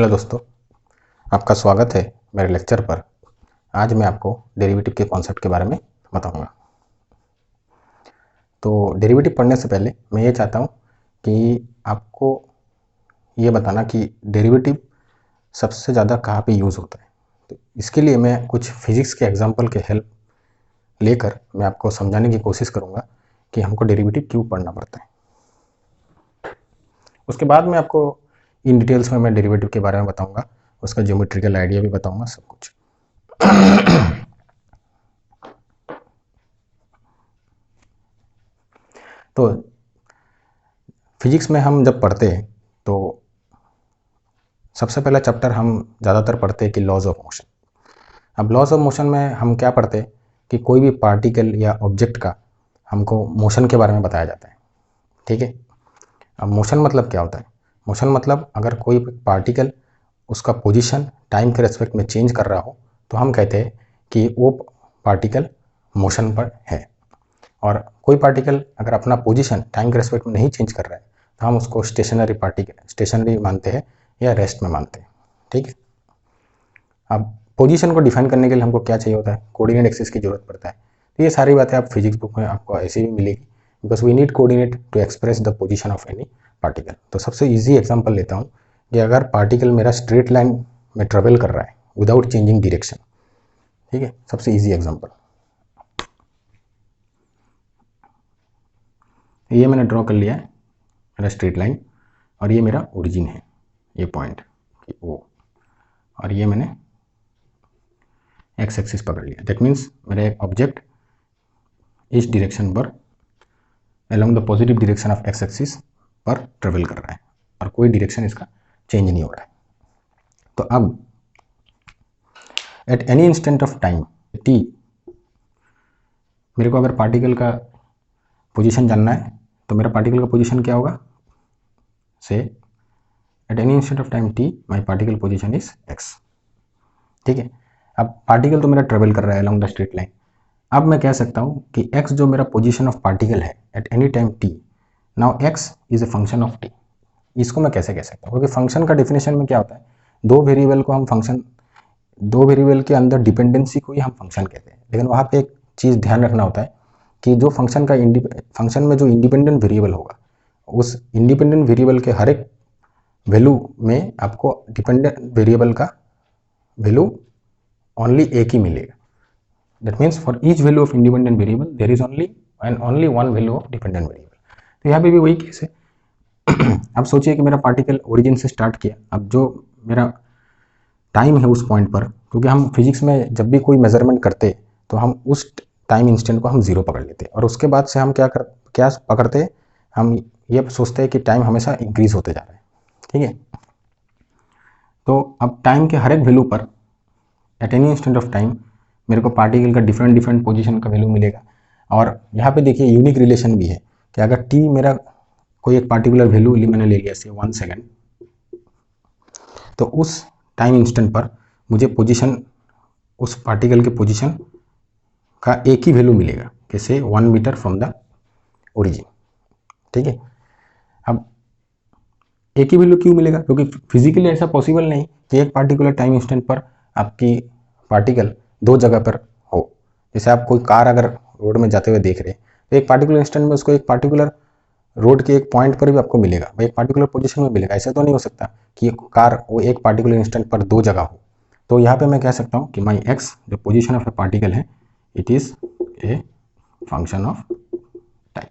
Hello दोस्तों, आपका स्वागत है मेरे लेक्चर पर। आज मैं आपको डेरिवेटिव के कॉन्सेप्ट के बारे में बताऊंगा। तो डेरिवेटिव पढ़ने से पहले मैं ये चाहता हूँ कि आपको ये बताना कि डेरिवेटिव सबसे ज़्यादा कहाँ पे यूज़ होता है। तो इसके लिए मैं कुछ फिजिक्स के एग्जाम्पल के हेल्प लेकर मैं आपको समझाने की कोशिश करूँगा कि हमको डेरिवेटिव क्यों पढ़ना पड़ता है। उसके बाद मैं आपको इन डिटेल्स में मैं डेरिवेटिव के बारे में बताऊँगा, उसका ज्योमेट्रिकल आइडिया भी बताऊँगा, सब कुछ। तो फिजिक्स में हम जब पढ़ते हैं तो सबसे पहला चैप्टर हम ज़्यादातर पढ़ते हैं कि लॉज ऑफ मोशन। अब लॉज ऑफ मोशन में हम क्या पढ़ते हैं कि कोई भी पार्टिकल या ऑब्जेक्ट का हमको मोशन के बारे में बताया जाता है। ठीक है। अब मोशन मतलब क्या होता है? मोशन मतलब अगर कोई पार्टिकल उसका पोजीशन टाइम के रेस्पेक्ट में चेंज कर रहा हो तो हम कहते हैं कि वो पार्टिकल मोशन पर है। और कोई पार्टिकल अगर अपना पोजीशन टाइम के रेस्पेक्ट में नहीं चेंज कर रहा है तो हम उसको स्टेशनरी मानते हैं या रेस्ट में मानते हैं। ठीक है। अब पोजीशन को डिफाइन करने के लिए हमको क्या चाहिए होता है? कोऑर्डिनेट एक्सिस की जरूरत पड़ता है। तो ये सारी बातें आप फिजिक्स बुक में आपको ऐसे भी मिलेगी, because we need coordinate to express the position of any particle. तो सबसे ईजी एग्जाम्पल लेता हूँ कि अगर पार्टिकल मेरा स्ट्रेट लाइन में ट्रेवल कर रहा है विदाउट चेंजिंग डायरेक्शन। ठीक है, सबसे ईजी एग्जाम्पल ये मैंने ड्रॉ कर लिया है, मेरा स्ट्रेट लाइन, और ये मेरा ओरिजिन है, ये पॉइंट ओ, और ये मैंने एक्स एक्सिस पकड़ लिया। दैट मीन्स मेरा एक ऑब्जेक्ट इस डायरेक्शन पर along the positive direction of x axis पर ट्रेवल कर रहा है और कोई डायरेक्शन इसका चेंज नहीं हो रहा है। तो अब at any instant of time T, मेरे को अगर पार्टिकल का पोजीशन जानना है तो मेरा पार्टिकल का पोजीशन क्या होगा? से at any instant of time T my particle position is x. ठीक है। अब पार्टिकल तो मेरा ट्रेवल कर रहा है अलोंग द स्ट्रेट लाइन। अब मैं कह सकता हूँ कि x जो मेरा पोजीशन ऑफ पार्टिकल है eight any time t, now x is a function of t। इसको मैं कैसे कह सकता हूँ? क्योंकि फंक्शन का डेफिनेशन में क्या होता है, दो वेरिएबल के अंदर डिपेंडेंसी को ही हम फंक्शन कहते हैं। लेकिन वहाँ पे एक चीज़ ध्यान रखना होता है कि जो फंक्शन में जो इंडिपेंडेंट वेरिएबल होगा, उस इंडिपेंडेंट वेरिएबल के हर एक वैल्यू में आपको डिपेंडेंट वेरिएबल का वैल्यू ओनली एक ही मिलेगा। That means for each value of independent variable there is only one value of dependent variable। तो यहाँ पे भी वही केस है। अब सोचिए कि मेरा पार्टिकल ओरिजिन से स्टार्ट किया, अब जो मेरा टाइम है उस पॉइंट पर, क्योंकि हम फिजिक्स में जब भी कोई मेजरमेंट करते तो हम उस टाइम इंस्टेंट को हम जीरो पकड़ लेते, और उसके बाद से हम क्या पकड़ते, हम ये सोचते हैं कि टाइम हमेशा इंक्रीज होते जा रहा है। ठीक है। तो अब टाइम के हर एक वैल्यू पर at any instant of time मेरे को पार्टिकल का डिफरेंट पोजीशन का वैल्यू मिलेगा। और यहाँ पे देखिए यूनिक रिलेशन भी है कि अगर टी मेरा कोई एक पार्टिकुलर वैल्यू मैंने ले लिया, से 1 सेकेंड, तो उस टाइम इंस्टेंट पर मुझे पोजीशन, उस पार्टिकल के पोजीशन का एक ही वैल्यू मिलेगा, कैसे 1 मीटर फ्रॉम द ओरिजिन। ठीक है। अब एक ही वैल्यू क्यों मिलेगा? क्योंकि फिजिकली ऐसा पॉसिबल नहीं कि एक पार्टिकुलर टाइम इंस्टेंट पर आपकी पार्टिकल दो जगह पर हो। जैसे आप कोई कार अगर रोड में जाते हुए देख रहे हैं तो एक पार्टिकुलर इंस्टेंट में उसको एक पार्टिकुलर रोड के एक पॉइंट पर भी आपको मिलेगा, एक पार्टिकुलर पोजीशन में मिलेगा। ऐसा तो नहीं हो सकता कि कार वो एक पार्टिकुलर इंस्टेंट पर दो जगह हो। तो यहाँ पे मैं कह सकता हूँ कि माई एक्स जो पोजीशन ऑफ ए पार्टिकल है, it is a function of time.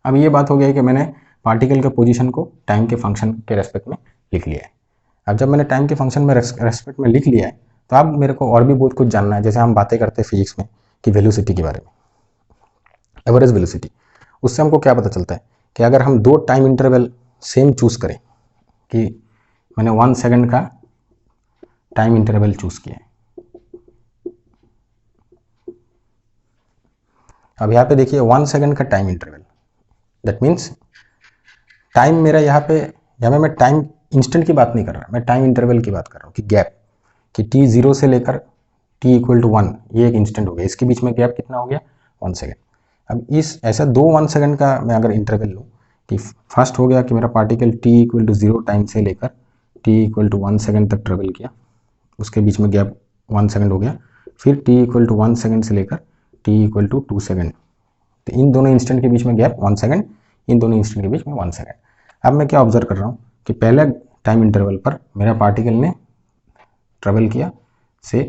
अब ये बात हो गया कि मैंने पार्टिकल के पोजीशन को टाइम के फंक्शन के रेस्पेक्ट में लिख लिया है। अब जब मैंने टाइम के फंक्शन में रेस्पेक्ट में लिख लिया है तो अब मेरे को और भी बहुत कुछ जानना है। जैसे हम बातें करते हैं फिजिक्स में कि वेलोसिटी के बारे में, एवरेज वेलोसिटी, उससे हमको क्या पता चलता है कि अगर हम दो टाइम इंटरवल सेम चूज करें, कि मैंने 1 सेकेंड का टाइम इंटरवल चूज किया है। अब यहाँ पे देखिए 1 सेकेंड का time interval, that means time मेरा यहाँ पे मैं टाइम इंस्टेंट की बात नहीं कर रहा, मैं टाइम इंटरवल की बात कर रहा हूँ कि गैप, कि t 0 से लेकर t = 1, ये एक इंस्टेंट हो गया, इसके बीच में गैप कितना हो गया? 1 सेकेंड। अब इस ऐसा दो 1 सेकेंड का मैं अगर इंटरवल लूँ, कि फर्स्ट हो गया कि मेरा particle t equal to 0 time से लेकर t इक्वल टू 1 सेकेंड तक ट्रेवल किया, उसके बीच में गैप 1 सेकेंड हो गया, फिर t इक्वल टू 1 सेकेंड से लेकर t इक्वल टू 2 सेकेंड, तो इन दोनों इंस्टेंट के बीच में गैप 1 सेकेंड, इन दोनों इंस्टेंट के बीच में 1 सेकेंड। अब मैं क्या ऑब्जर्व कर रहा हूँ कि पहले टाइम इंटरवल पर मेरा पार्टिकल ने ट्रेवल किया से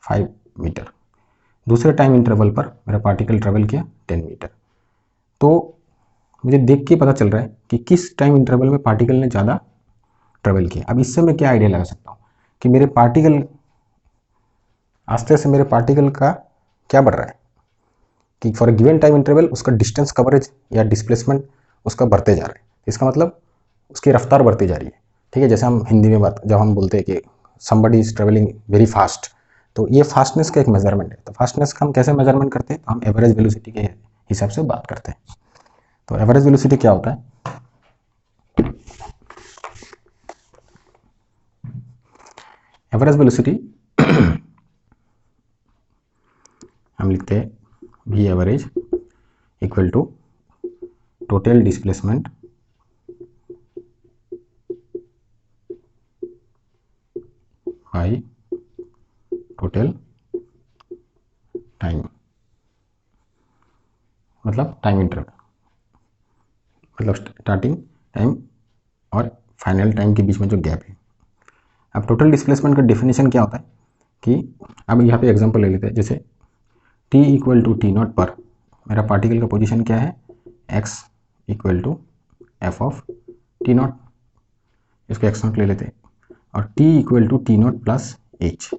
5 मीटर, दूसरे टाइम इंटरवल पर मेरा पार्टिकल ट्रेवल किया 10 मीटर। तो मुझे देख के पता चल रहा है कि किस टाइम इंटरवल में पार्टिकल ने ज़्यादा ट्रेवल किया। अब इससे मैं क्या आइडिया लगा सकता हूँ कि मेरे पार्टिकल आस्ते से मेरे पार्टिकल का क्या बढ़ रहा है कि for a given time interval उसका डिस्टेंस कवरेज या डिस्प्लेसमेंट उसका बढ़ते जा रहा है। इसका मतलब उसकी रफ्तार बढ़ती जा रही है। ठीक है, जैसे हम हिंदी में बात जब हम बोलते हैं कि somebody is travelling very fast, तो ये फास्टनेस का एक मेजरमेंट है। तो फास्टनेस का हम कैसे मेजरमेंट करते हैं, तो हम एवरेज वेलोसिटी के हिसाब से बात करते हैं। तो एवरेज वेलोसिटी क्या होता है, एवरेज वेलोसिटी हम लिखते हैं v average equal to total displacement by total time, मतलब टाइम इंटरवल, मतलब स्टार्टिंग टाइम और फाइनल टाइम के बीच में जो गैप है। अब टोटल डिस्प्लेसमेंट का डेफिनेशन क्या होता है कि अब यहाँ पे एग्जांपल ले लेते हैं, जैसे t equal to T nought पर मेरा पार्टिकल का पोजीशन क्या है, x equal to F of T nought, इसको x नॉट ले लेते हैं, और t equal to T not plus H.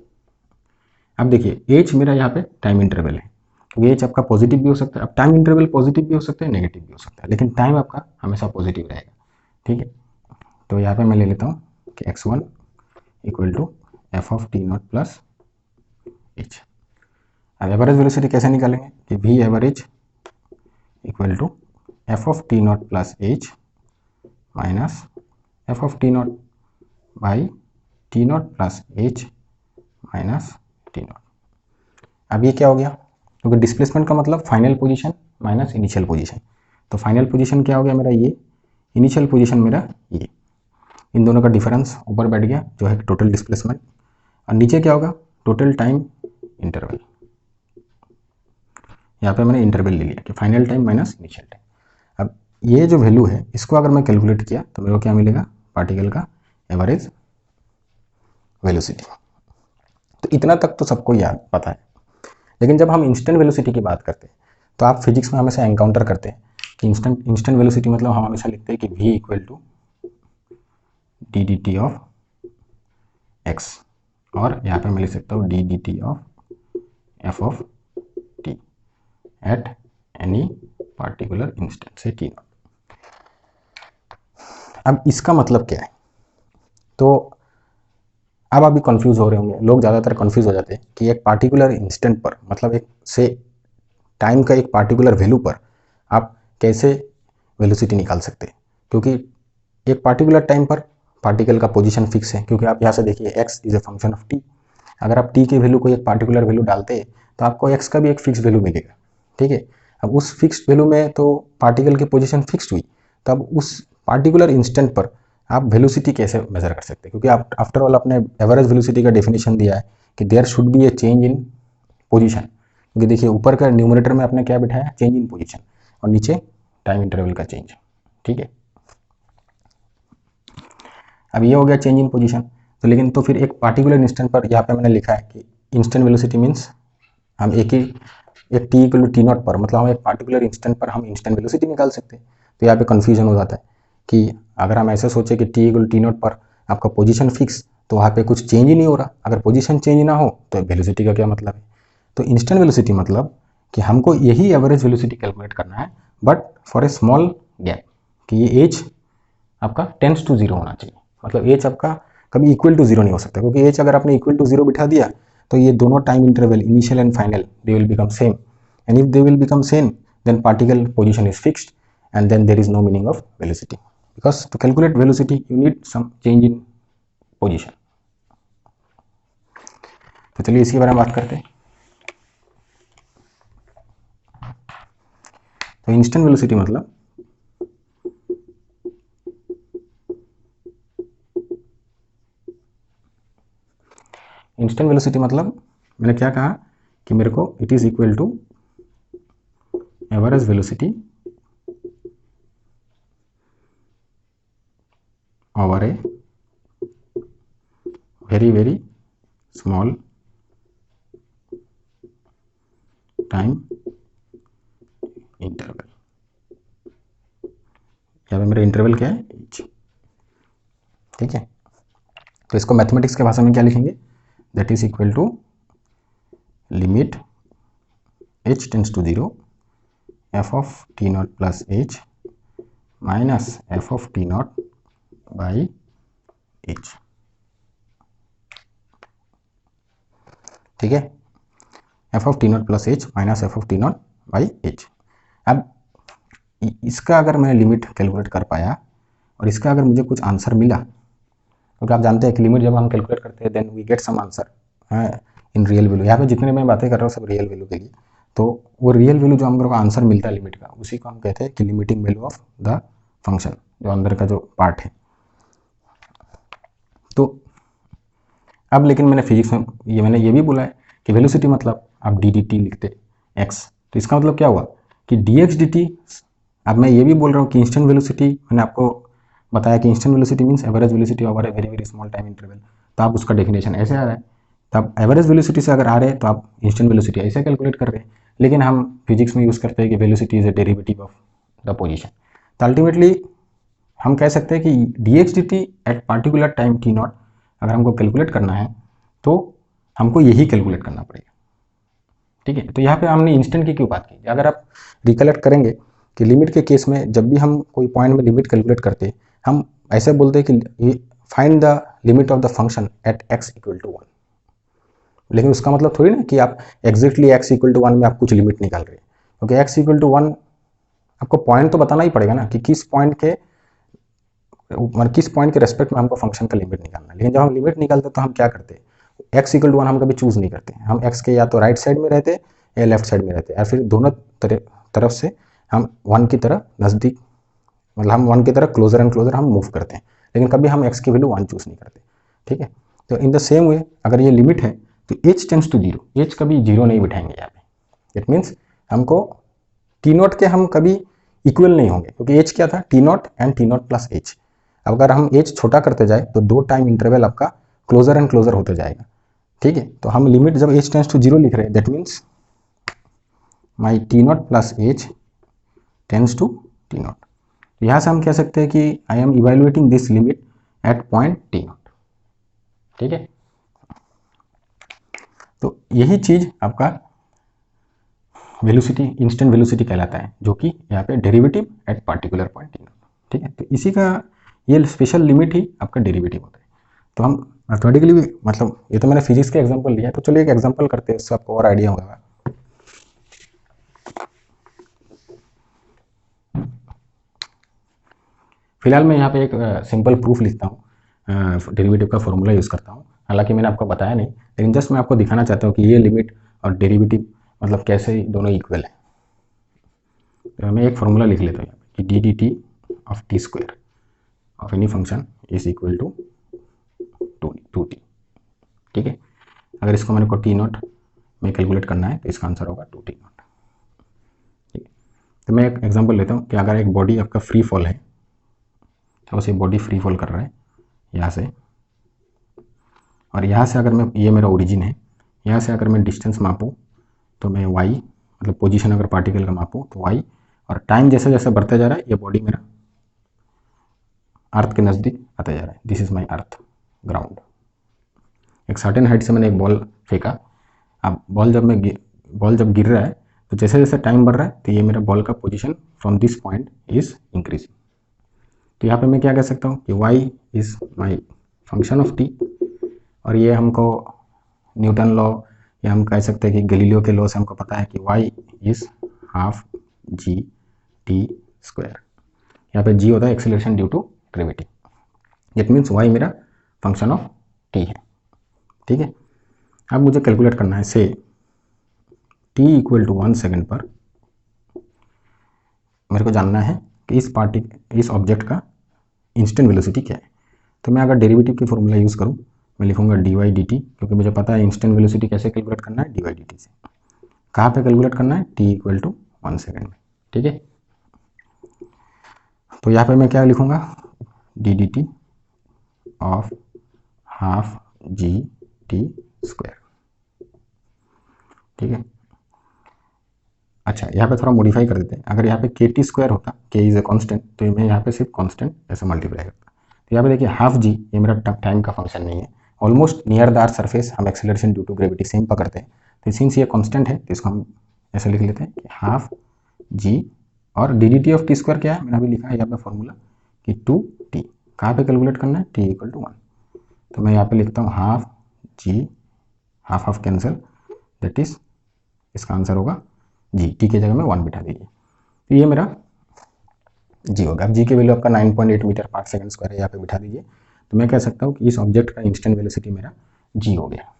अब देखिए h मेरा यहाँ पे टाइम इंटरवल है, क्योंकि एच आपका पॉजिटिव भी हो सकता है। अब टाइम इंटरवल पॉजिटिव भी हो सकता है, नेगेटिव भी हो सकता है, लेकिन टाइम आपका हमेशा पॉजिटिव रहेगा। ठीक है, तो यहाँ पे मैं ले लेता हूँ कि x1 equal to F of T not plus H. अब एवरेज वेलोसिटी कैसे निकालेंगे कि v average equal to F of T not plus H minus F of T not by T not plus H minus T not. अब ये क्या हो गया, क्योंकि डिस्प्लेसमेंट का मतलब final position minus initial position, तो फाइनल पोजीशन क्या हो गया मेरा ये, इनिशियल पोजीशन मेरा ये, इन दोनों का डिफरेंस ऊपर बैठ गया जो है टोटल डिस्प्लेसमेंट, और नीचे क्या होगा, टोटल टाइम इंटरवल। यहाँ पे मैंने इंटरवल ले लिया कि final time minus initial time. अब ये जो वैल्यू है इसको अगर मैं कैलकुलेट किया तो मेरे को क्या मिलेगा, पार्टिकल का एवरेज वेलोसिटी। तो इतना तक तो सबको याद पता है, लेकिन जब हम इंस्टेंट वेलोसिटी की बात करते हैं तो आप फिजिक्स में हमेशा एनकाउंटर करते हैं कि इंस्टेंट वेलोसिटी मतलब हम हमेशा लिखते हैं कि v equal to D D T of X, और यहाँ पे मैं लिख सकता हूँ D D T of F of T at any particular instant से टी नॉट। अब इसका मतलब क्या है, तो अब अभी कंफ्यूज हो रहे होंगे लोग, ज़्यादातर कंफ्यूज हो जाते हैं कि एक पार्टिकुलर इंस्टेंट पर, मतलब एक से टाइम का एक पार्टिकुलर वैल्यू पर आप कैसे वेलोसिटी निकाल सकते हैं, क्योंकि एक पार्टिकुलर टाइम पर पार्टिकल का पोजीशन फिक्स है, क्योंकि आप यहाँ से देखिए x is a function of t, अगर आप t के वैल्यू को एक पार्टिकुलर वैल्यू डालते हैं तो आपको x का भी एक फिक्स वैल्यू मिलेगा। ठीक है, अब उस फिक्स्ड वैल्यू में तो पार्टिकल की पोजीशन फिक्स्ड हुई, तो अब उस पार्टिकुलर इंस्टेंट पर आप वेलोसिटी कैसे मेजर कर सकते हैं, क्योंकि आप आफ्टर ऑल आपने एवरेज वेलोसिटी का डेफिनेशन दिया है कि there should be a change in position, क्योंकि देखिए ऊपर का न्यूमरेटर में आपने क्या बिठाया, चेंज इन पोजीशन, और नीचे टाइम इंटरवल का चेंज। ठीक है, अब ये हो गया चेंज इन पोजीशन। तो लेकिन तो फिर एक पार्टिकुलर इंस्टेंट पर यहाँ पे मैंने लिखा है कि इंस्टेंट वेलोसिटी मीन्स हम एक T equal to T nought पर, मतलब हम एक पार्टिकुलर इंस्टेंट पर हम इंस्टेंट वेलोसिटी निकाल सकते हैं। तो यहाँ पे कन्फ्यूजन हो जाता है कि अगर हम ऐसे सोचे कि T equal to T nought पर आपका पोजीशन फिक्स, तो वहाँ पे कुछ चेंज ही नहीं हो रहा, अगर पोजीशन चेंज ना हो तो वेलोसिटी का क्या मतलब है। तो इंस्टेंट वेलोसिटी मतलब कि हमको यही एवरेज वेलोसिटी कैलकुलेट करना है, but for a small gap, कि ये एज आपका टेंस टू जीरो होना चाहिए, मतलब एच आपका कभी इक्वल टू जीरो नहीं हो सकता, क्योंकि एच अगर आपने इक्वल टू जीरो बिठा दिया तो ये दोनों time interval initial and final they will become same, and if they will become same then particle position is fixed and then there is no meaning of velocity, because to calculate velocity you need some change in position. तो चलिए इसके बारे में बात करते हैं। तो instant velocity मतलब इंस्टेंट वेलोसिटी मतलब मैंने क्या कहा कि मेरे को it is equal to average velocity over a very very small time interval. यहाँ पे मेरा इंटरवल क्या है, एच। ठीक है, तो इसको मैथमेटिक्स के भाषा में क्या लिखेंगे, that is equal to limit h tends to 0 f of T not plus H minus f of T not by H. ठीक है, f of T not plus H minus f of T not by H. अब इसका अगर मैं limit calculate कर पाया और इसका अगर मुझे कुछ आंसर मिला, क्योंकि आप जानते हैं कि लिमिट जब हम कैलकुलेट करते हैं then we get some answer in real value. यहाँ पे जितने मैं बातें कर रहा हूँ सब रियल वैल्यू के लिए, तो वो रियल वैल्यू जो हम लोग को आंसर मिलता है लिमिट का, उसी को हम कहते हैं कि limiting value of the function, जो अंदर का जो पार्ट है। तो अब लेकिन मैंने फिजिक्स में मैंने ये भी बोला है कि वेलोसिटी मतलब आप डी डी टी लिखते एक्स, तो इसका मतलब क्या हुआ कि डी एक्स डी टी। अब मैं ये भी बोल रहा हूँ कि इंस्टेंट वेलोसिटी, मैंने आपको बताया कि instant velocity means average velocity over a very very small time interval, तो आप उसका डेफिनेशन ऐसे आ रहा है, तो आप एवरेज वेलोसिटी से अगर आ रहे हैं तो आप इंस्टेंट वेलोसिटी ऐसे कैलकुलेट कर रहे हैं। लेकिन हम फिजिक्स में यूज़ करते हैं कि velocity is a derivative of the position, तो अल्टीमेटली हम कह सकते हैं कि D x D T eight particular time T not अगर हमको कैलकुलेट करना है तो हमको यही कैलकुलेट करना पड़ेगा। ठीक है, तो यहाँ पे हमने इंस्टेंट की क्यों बात की, अगर आप रिकलेक्ट करेंगे कि लिमिट के केस में जब भी हम कोई पॉइंट में लिमिट कैलकुलेट करते हम ऐसे बोलते हैं कि find the limit of the function at x equal to 1, लेकिन उसका मतलब थोड़ी ना कि आप एग्जैक्टली x इक्वल टू 1 में आप कुछ लिमिट निकाल रहे हैं, क्योंकि x इक्वल टू 1 आपको पॉइंट तो बताना ही पड़ेगा ना कि किस पॉइंट के रेस्पेक्ट में हमको फंक्शन का लिमिट निकालना है। लेकिन जब हम लिमिट निकालते तो हम क्या करते हैं, x इक्वल टू 1 हम कभी चूज नहीं करते, हम x के या तो राइट साइड में रहते या लेफ्ट साइड में रहते, या फिर दोनों तरफ से हम 1 की तरह नज़दीक, मतलब हम 1 की तरह क्लोजर एंड क्लोजर हम मूव करते हैं, लेकिन कभी हम x की वैल्यू 1 चूज नहीं करते। ठीक है, तो इन द सेम वे अगर ये लिमिट है तो h टेंड्स टू 0, h कभी 0 नहीं बिठाएंगे यहाँ पे। इट मीन्स हमको टी नॉट के हम कभी इक्वल नहीं होंगे, क्योंकि h क्या था, T not and T not plus H. अगर हम h छोटा करते जाए तो दो टाइम इंटरवल आपका क्लोजर एंड क्लोजर होते जाएगा। ठीक है, तो हम लिमिट जब h टेंड्स टू 0 लिख रहे हैं that means my T not plus H tends to T nought. यहाँ से हम कह सकते हैं कि I am evaluating this limit at point T nought. ठीक है, तो यही चीज आपका वेलोसिटी, इंस्टेंट वेलोसिटी कहलाता है, जो कि यहाँ पे derivative eight particular point T nought. ठीक है, तो इसी का ये स्पेशल लिमिट ही आपका डेरिवेटिव होता है। तो हम मैथमेटिकली भी, मतलब ये तो मैंने फिजिक्स के एग्जाम्पल लिया, तो चलिए एक एग्जाम्पल करते हैं, उससे आपको और आइडिया होगा। फिलहाल मैं यहाँ पे एक सिंपल प्रूफ लिखता हूँ, डेरिवेटिव का फॉर्मूला यूज़ करता हूँ। हालांकि मैंने आपको बताया नहीं, लेकिन जस्ट मैं आपको दिखाना चाहता हूँ कि ये लिमिट और डेरिवेटिव मतलब कैसे दोनों इक्वल है। तो मैं एक फॉर्मूला लिख लेता हूँ यहाँ पे कि D D T of T square of any function is equal to two T. ठीक है, अगर इसको मेरे को टी नॉट में कैलकुलेट करना है तो इसका आंसर होगा 2t नॉट। ठीक है, तो मैं एक एग्जांपल लेता हूँ कि अगर एक बॉडी आपका फ्री फॉल है, तो उसे बॉडी फ्री फॉल कर रहा है यहाँ से, और यहाँ से अगर मैं, ये मेरा ओरिजिन है, यहाँ से अगर मैं डिस्टेंस मापूँ तो मैं y मतलब पोजीशन अगर पार्टिकल का मापूँ तो y, और टाइम जैसे जैसे बढ़ते जा रहा है ये बॉडी मेरा अर्थ के नज़दीक आता जा रहा है। This is my earth ground. एक सर्टेन हाइट से मैंने एक बॉल फेंका, अब बॉल जब गिर रहा है तो जैसे जैसे टाइम बढ़ रहा है तो ये मेरा बॉल का position from this point is increasing. तो यहाँ पे मैं क्या कह सकता हूँ कि y is my function of t, और ये हमको न्यूटन लॉ या हम कह सकते हैं कि गैलीलियो के लॉ से हमको पता है कि y is half G T square. यहाँ पे g होता है acceleration due to gravity, it means y मेरा फंक्शन ऑफ t है। ठीक है, अब मुझे कैलकुलेट करना है, से t इक्वल टू 1 सेकेंड पर मेरे को जानना है कि इस ऑब्जेक्ट का इंस्टेंट वेलोसिटी क्या है। तो मैं अगर डेरिवेटिव की फॉर्मूला यूज़ करूँ मैं लिखूंगा डी वाई डी टी, क्योंकि मुझे पता है इंस्टेंट वेलोसिटी कैसे कैलकुलेट करना है, डी वाई डी टी से। कहाँ पे कैलकुलेट करना है, टी इक्वल टू 1 सेकेंड में, ठीक है। तो यहाँ पे मैं क्या लिखूंगा, D D T of half G T square, ठीक है। अच्छा, यहाँ पे थोड़ा मॉडिफाई कर देते हैं। अगर यहाँ पे के टी स्क्वायर होता, के इज ए कांस्टेंट, तो मैं यहाँ पे सिर्फ कांस्टेंट ऐसे मल्टीप्लाई करता। तो यहाँ पे देखिए हाफ जी, ये मेरा टाइम का फंक्शन नहीं है, almost near the earth surface हम acceleration due to gravity same पकड़ते हैं। तो सिंस ये कांस्टेंट है तो इसको हम ऐसे लिख लेते हैं कि हाफ जी, और D D T of T square क्या है, मैंने अभी लिखा है यहाँ पे फॉर्मूला कि 2t, कहाँ पे कैलकुलेट करना है, टी इक्वल टू 1। तो मैं यहाँ पे लिखता हूँ half g, half half cancel, that is इसका आंसर होगा जी, टी की जगह में 1 बिठा दीजिए, तो ये मेरा जी होगा। अब जी की वैल्यू आपका 9.8 मीटर पर सेकंड स्क्वायर है, यहाँ पे बिठा दीजिए। तो मैं कह सकता हूँ कि इस ऑब्जेक्ट का इंस्टेंट वेलोसिटी मेरा जी हो गया।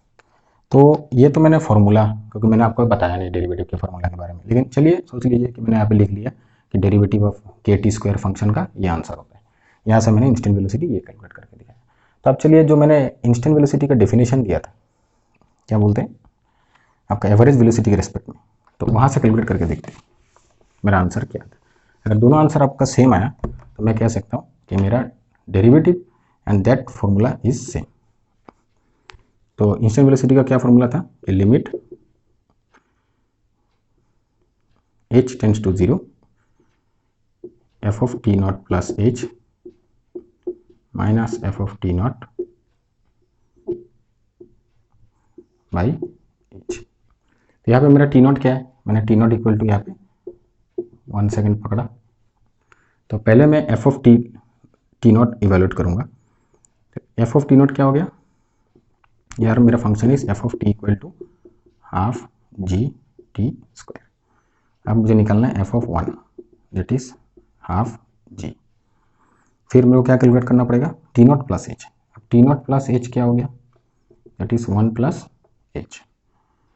तो ये तो मैंने फॉर्मूला, क्योंकि मैंने आपको बताया नहीं डेरिवेटिव के फॉर्मूला के बारे में, लेकिन चलिए सोच लीजिए कि मैंने यहाँ पे लिख लिया कि derivative of k t square function का ये आंसर होता है। यहाँ से मैंने इंस्टेंट वेलोसिटी ये कैलकुलेट करके दिया। तो अब चलिए, जो मैंने इंस्टेंट वेलोसिटी का डेफिनेशन दिया था, क्या बोलते हैं, आपका एवरेज वेलोसिटी के रेस्पेक्ट में, तो वहाँ से कैलकुलेट करके देखते हैं मेरा आंसर क्या था। अगर दोनों आंसर आपका सेम आया तो मैं कह सकता हूँ कि मेरा derivative and that formula is same. तो इंस्टेंट वेलोसिटी का क्या फॉर्मूला था कि limit h tends to 0 f of T not plus h minus f of T not by h। तो यहाँ पे मेरा टी नॉट क्या है, मैंने टी नॉट इक्वल टू यहाँ पे 1 सेकेंड पकड़ा। तो पहले मैं f of T not evaluate करूँगा। तो f ऑफ टी नॉट क्या हो गया यार, मेरा function is f of T equal to half G T square. अब मुझे निकालना है f of 1, that is half G. फिर मेरे को क्या कैलकुलेट करना पड़ेगा, टी नॉट प्लस एच। अब टी नॉट प्लस एच क्या हो गया, दैट इज 1 प्लस एच।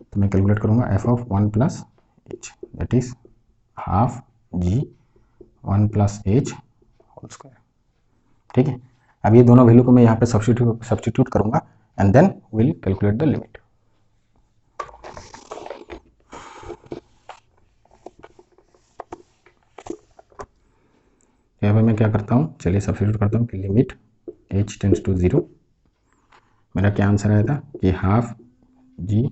तो मैं कैलकुलेट करूँगा f of 1 plus h, that is half g 1 plus h whole square, ठीक है। अब ये दोनों वैल्यू को मैं यहाँ पे सब्स्टिट्यूट करूँगा and then will calculate the limit. यहाँ पे मैं क्या करता हूँ, चलिए सब्स्टिट्यूट करता हूँ कि लिमिट h टेंड्स टू 0, मेरा क्या आंसर आया था कि half g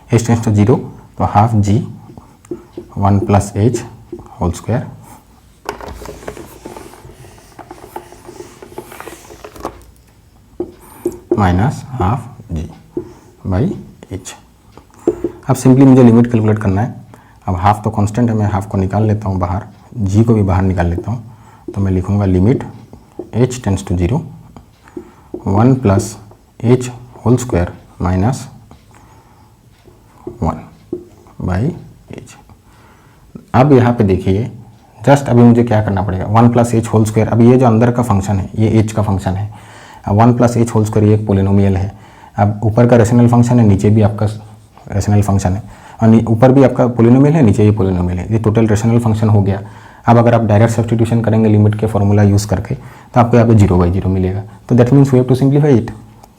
h tends to 0, तो half g 1 plus h whole square minus half g by H. अब सिंपली मुझे लिमिट कैलकुलेट करना है। अब हाफ तो कांस्टेंट है, मैं हाफ को निकाल लेता हूँ बाहर, जी को भी बाहर निकाल लेता हूँ। तो मैं लिखूँगा limit h tends to 0 1 plus h whole square minus 1 by H. अब यहाँ पे देखिए, जस्ट अभी मुझे क्या करना पड़ेगा, 1 प्लस एच होल स्क्वायर। अब ये जो अंदर का फंक्शन है ये एच का फंक्शन है। अब 1 प्लस एच होल स्क्वायर ये एक पोलिनोमियल है। अब ऊपर का रेशनल फंक्शन है, नीचे भी आपका रेशनल फंक्शन है, और ऊपर भी आपका पोलिनोमियल है, नीचे ये पोलिनोमियल है। ये टोटल रेशनल फंक्शन हो गया। अब अगर आप डायरेक्ट सब्स्टिट्यूशन करेंगे लिमिट के फॉर्मूला यूज़ करके, तो आपको यहाँ पे 0/0 मिलेगा। तो that means we have to simplify it.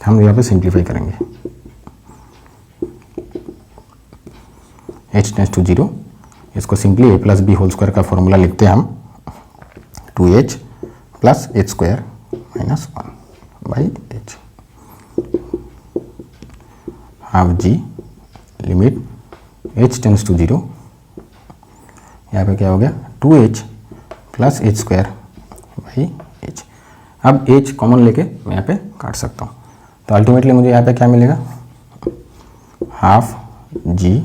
हम यहाँ पे सिंप्लीफाई करेंगे, h टेंड्स टू 0, इसको simply a plus b whole square का फॉर्मूला लिखते हैं हम, 2h plus h square minus 1 by h. Half g limit h tends to 0, यहाँ पे क्या हो गया 2h plus h square by H. अब h कॉमन लेके मैं यहाँ पे काट सकता हूँ। तो अल्टीमेटली मुझे यहाँ पे क्या मिलेगा, half g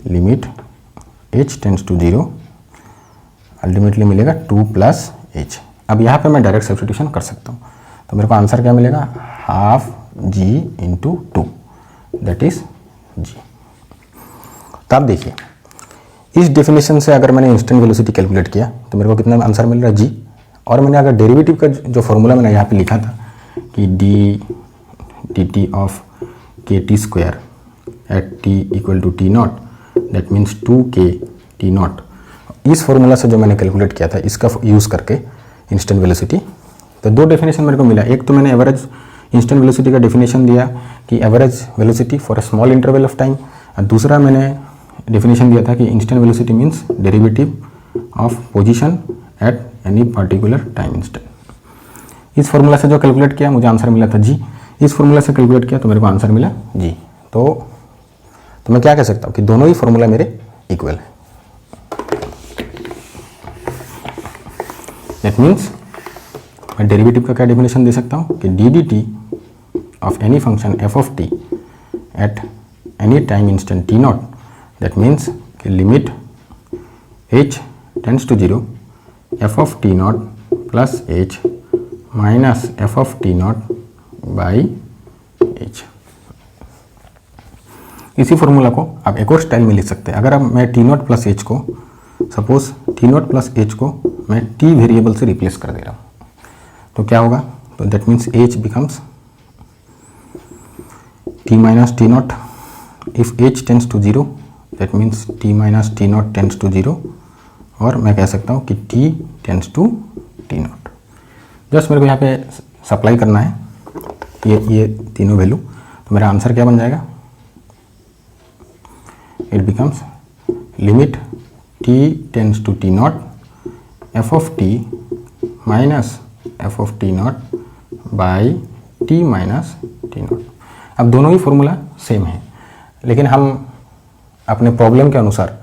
limit h tends to 0, ultimately मिलेगा 2 प्लस एच। अब यहाँ पे मैं डायरेक्ट सब्स्टिट्यूशन कर सकता हूँ। तो मेरे को आंसर क्या मिलेगा, half G into 2, that is G. तो आप देखिए, इस डेफिनेशन से अगर मैंने इंस्टेंट वेलोसिटी कैलकुलेट किया तो मेरे को कितना आंसर मिल रहा है, जी। और मैंने अगर डेरिवेटिव का जो फॉर्मूला मैंने यहाँ पे लिखा था कि d T of k t square at t equal to T not, that means 2k t not. इस फॉर्मूला से जो मैंने कैलकुलेट किया था इसका यूज़ करके इंस्टेंट वेलोसिटी, तो दो डेफिनेशन मेरे को मिला। एक तो मैंने एवरेज इंस्टेंट वेलोसिटी का डेफिनेशन दिया कि average velocity for a small interval of time, और दूसरा मैंने डेफिनेशन दिया था कि instant velocity means derivative of position at any particular time instant. इस फॉर्मूला से जो कैलकुलेट किया मुझे आंसर मिला था जी, इस फॉर्मूला से कैलकुलेट किया तो मेरे को आंसर मिला जी। तो मैं क्या कह सकता हूँ कि दोनों ही फॉर्मूला मेरे इक्वल है। दैट मीन्स मैं डेरिवेटिव का क्या डेफिनेशन दे सकता हूँ कि D D T of any function F of T at any time instant T not, that means कि limit h tends to 0 F of T not plus h minus F of T not by h। इसी formula को आप एक और style में लिख सकते हैं। अगर अब मैं टी नॉट प्लस एच को, suppose T not plus H को मैं टी वेरिएबल से रिप्लेस कर दे रहा हूँ, तो क्या होगा, तो that means h becomes t minus T not. If h tends to 0 that means t minus T not tends to 0, और मैं कह सकता हूँ कि t tends to T not. Just मेरे को यहाँ पे सप्लाई करना है ये तीनों वैल्यू, तो मेरा आंसर क्या बन जाएगा, it becomes limit t tends to T not f of t minus F of T not by t minus T not. अब दोनों ही फॉर्मूला सेम है, लेकिन हम अपने प्रॉब्लम के अनुसार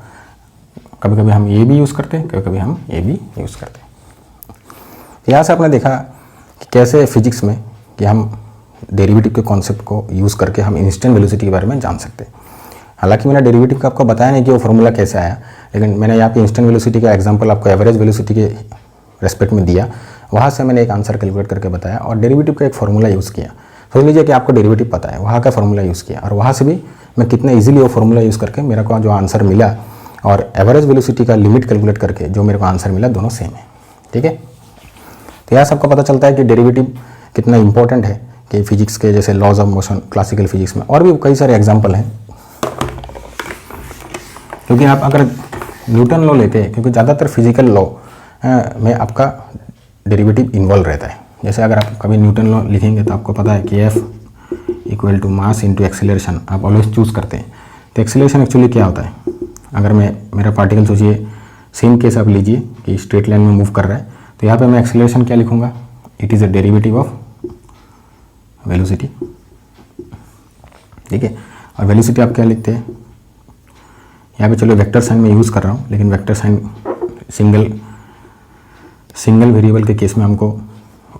कभी कभी हम ये भी यूज़ करते हैं, कभी कभी हम ये भी यूज़ करते हैं। यहाँ से आपने देखा कि कैसे फिजिक्स में कि हम डेरिवेटिव के कॉन्सेप्ट को यूज़ करके हम इंस्टेंट वेलोसिटी के बारे में जान सकते हैं। हालांकि मैंने डेरिवेटिव का आपको बताया नहीं कि वो फॉर्मूला कैसे आया, लेकिन मैंने यहाँ पे इंस्टेंट वेलोसिटी का एग्जांपल आपको एवरेज वेलोसिटी के रेस्पेक्ट में दिया, वहाँ से मैंने एक आंसर कैलकुलेट करके बताया और डेरिवेटिव का एक फॉर्मूला यूज़ किया। सोच लीजिए कि आपको डेरिवेटिव पता है, वहाँ का फॉर्मूला यूज़ किया, और वहाँ से भी मैं कितना ईजिली वो फॉर्मूला यूज़ करके मेरे को जो आंसर मिला और एवरेज वेलोसिटी का लिमिट कैलकुलेट करके जो मेरे को आंसर मिला, दोनों सेम है। ठीक है, तो यहाँ सबको पता चलता है कि डेरिवेटिव कितना इंपॉर्टेंट है कि फिजिक्स के जैसे laws of motion classical physics में, और भी कई सारे एग्जाम्पल हैं। क्योंकि आप अगर न्यूटन लॉ लेते हैं, क्योंकि ज़्यादातर फिजिकल लॉ में आपका डेरिवेटिव इन्वॉल्व रहता है। जैसे अगर आप कभी न्यूटन लॉ लिखेंगे तो आपको पता है कि F equal to mass into acceleration आप ऑलवेज चूज़ करते हैं। तो एक्सेलरेशन एक्चुअली क्या होता है, अगर मेरा पार्टिकल सोचिए, सेम केस आप लीजिए कि स्ट्रेट लाइन में मूव कर रहा है, तो यहाँ पे मैं एक्सेलरेशन क्या लिखूँगा, it is a derivative of velocity. ठीक है, और वेलोसिटी आप क्या लिखते हैं, यहाँ पे चलो वेक्टर साइन में यूज़ कर रहा हूँ, लेकिन वेक्टर साइन सिंगल वेरिएबल के केस में हमको,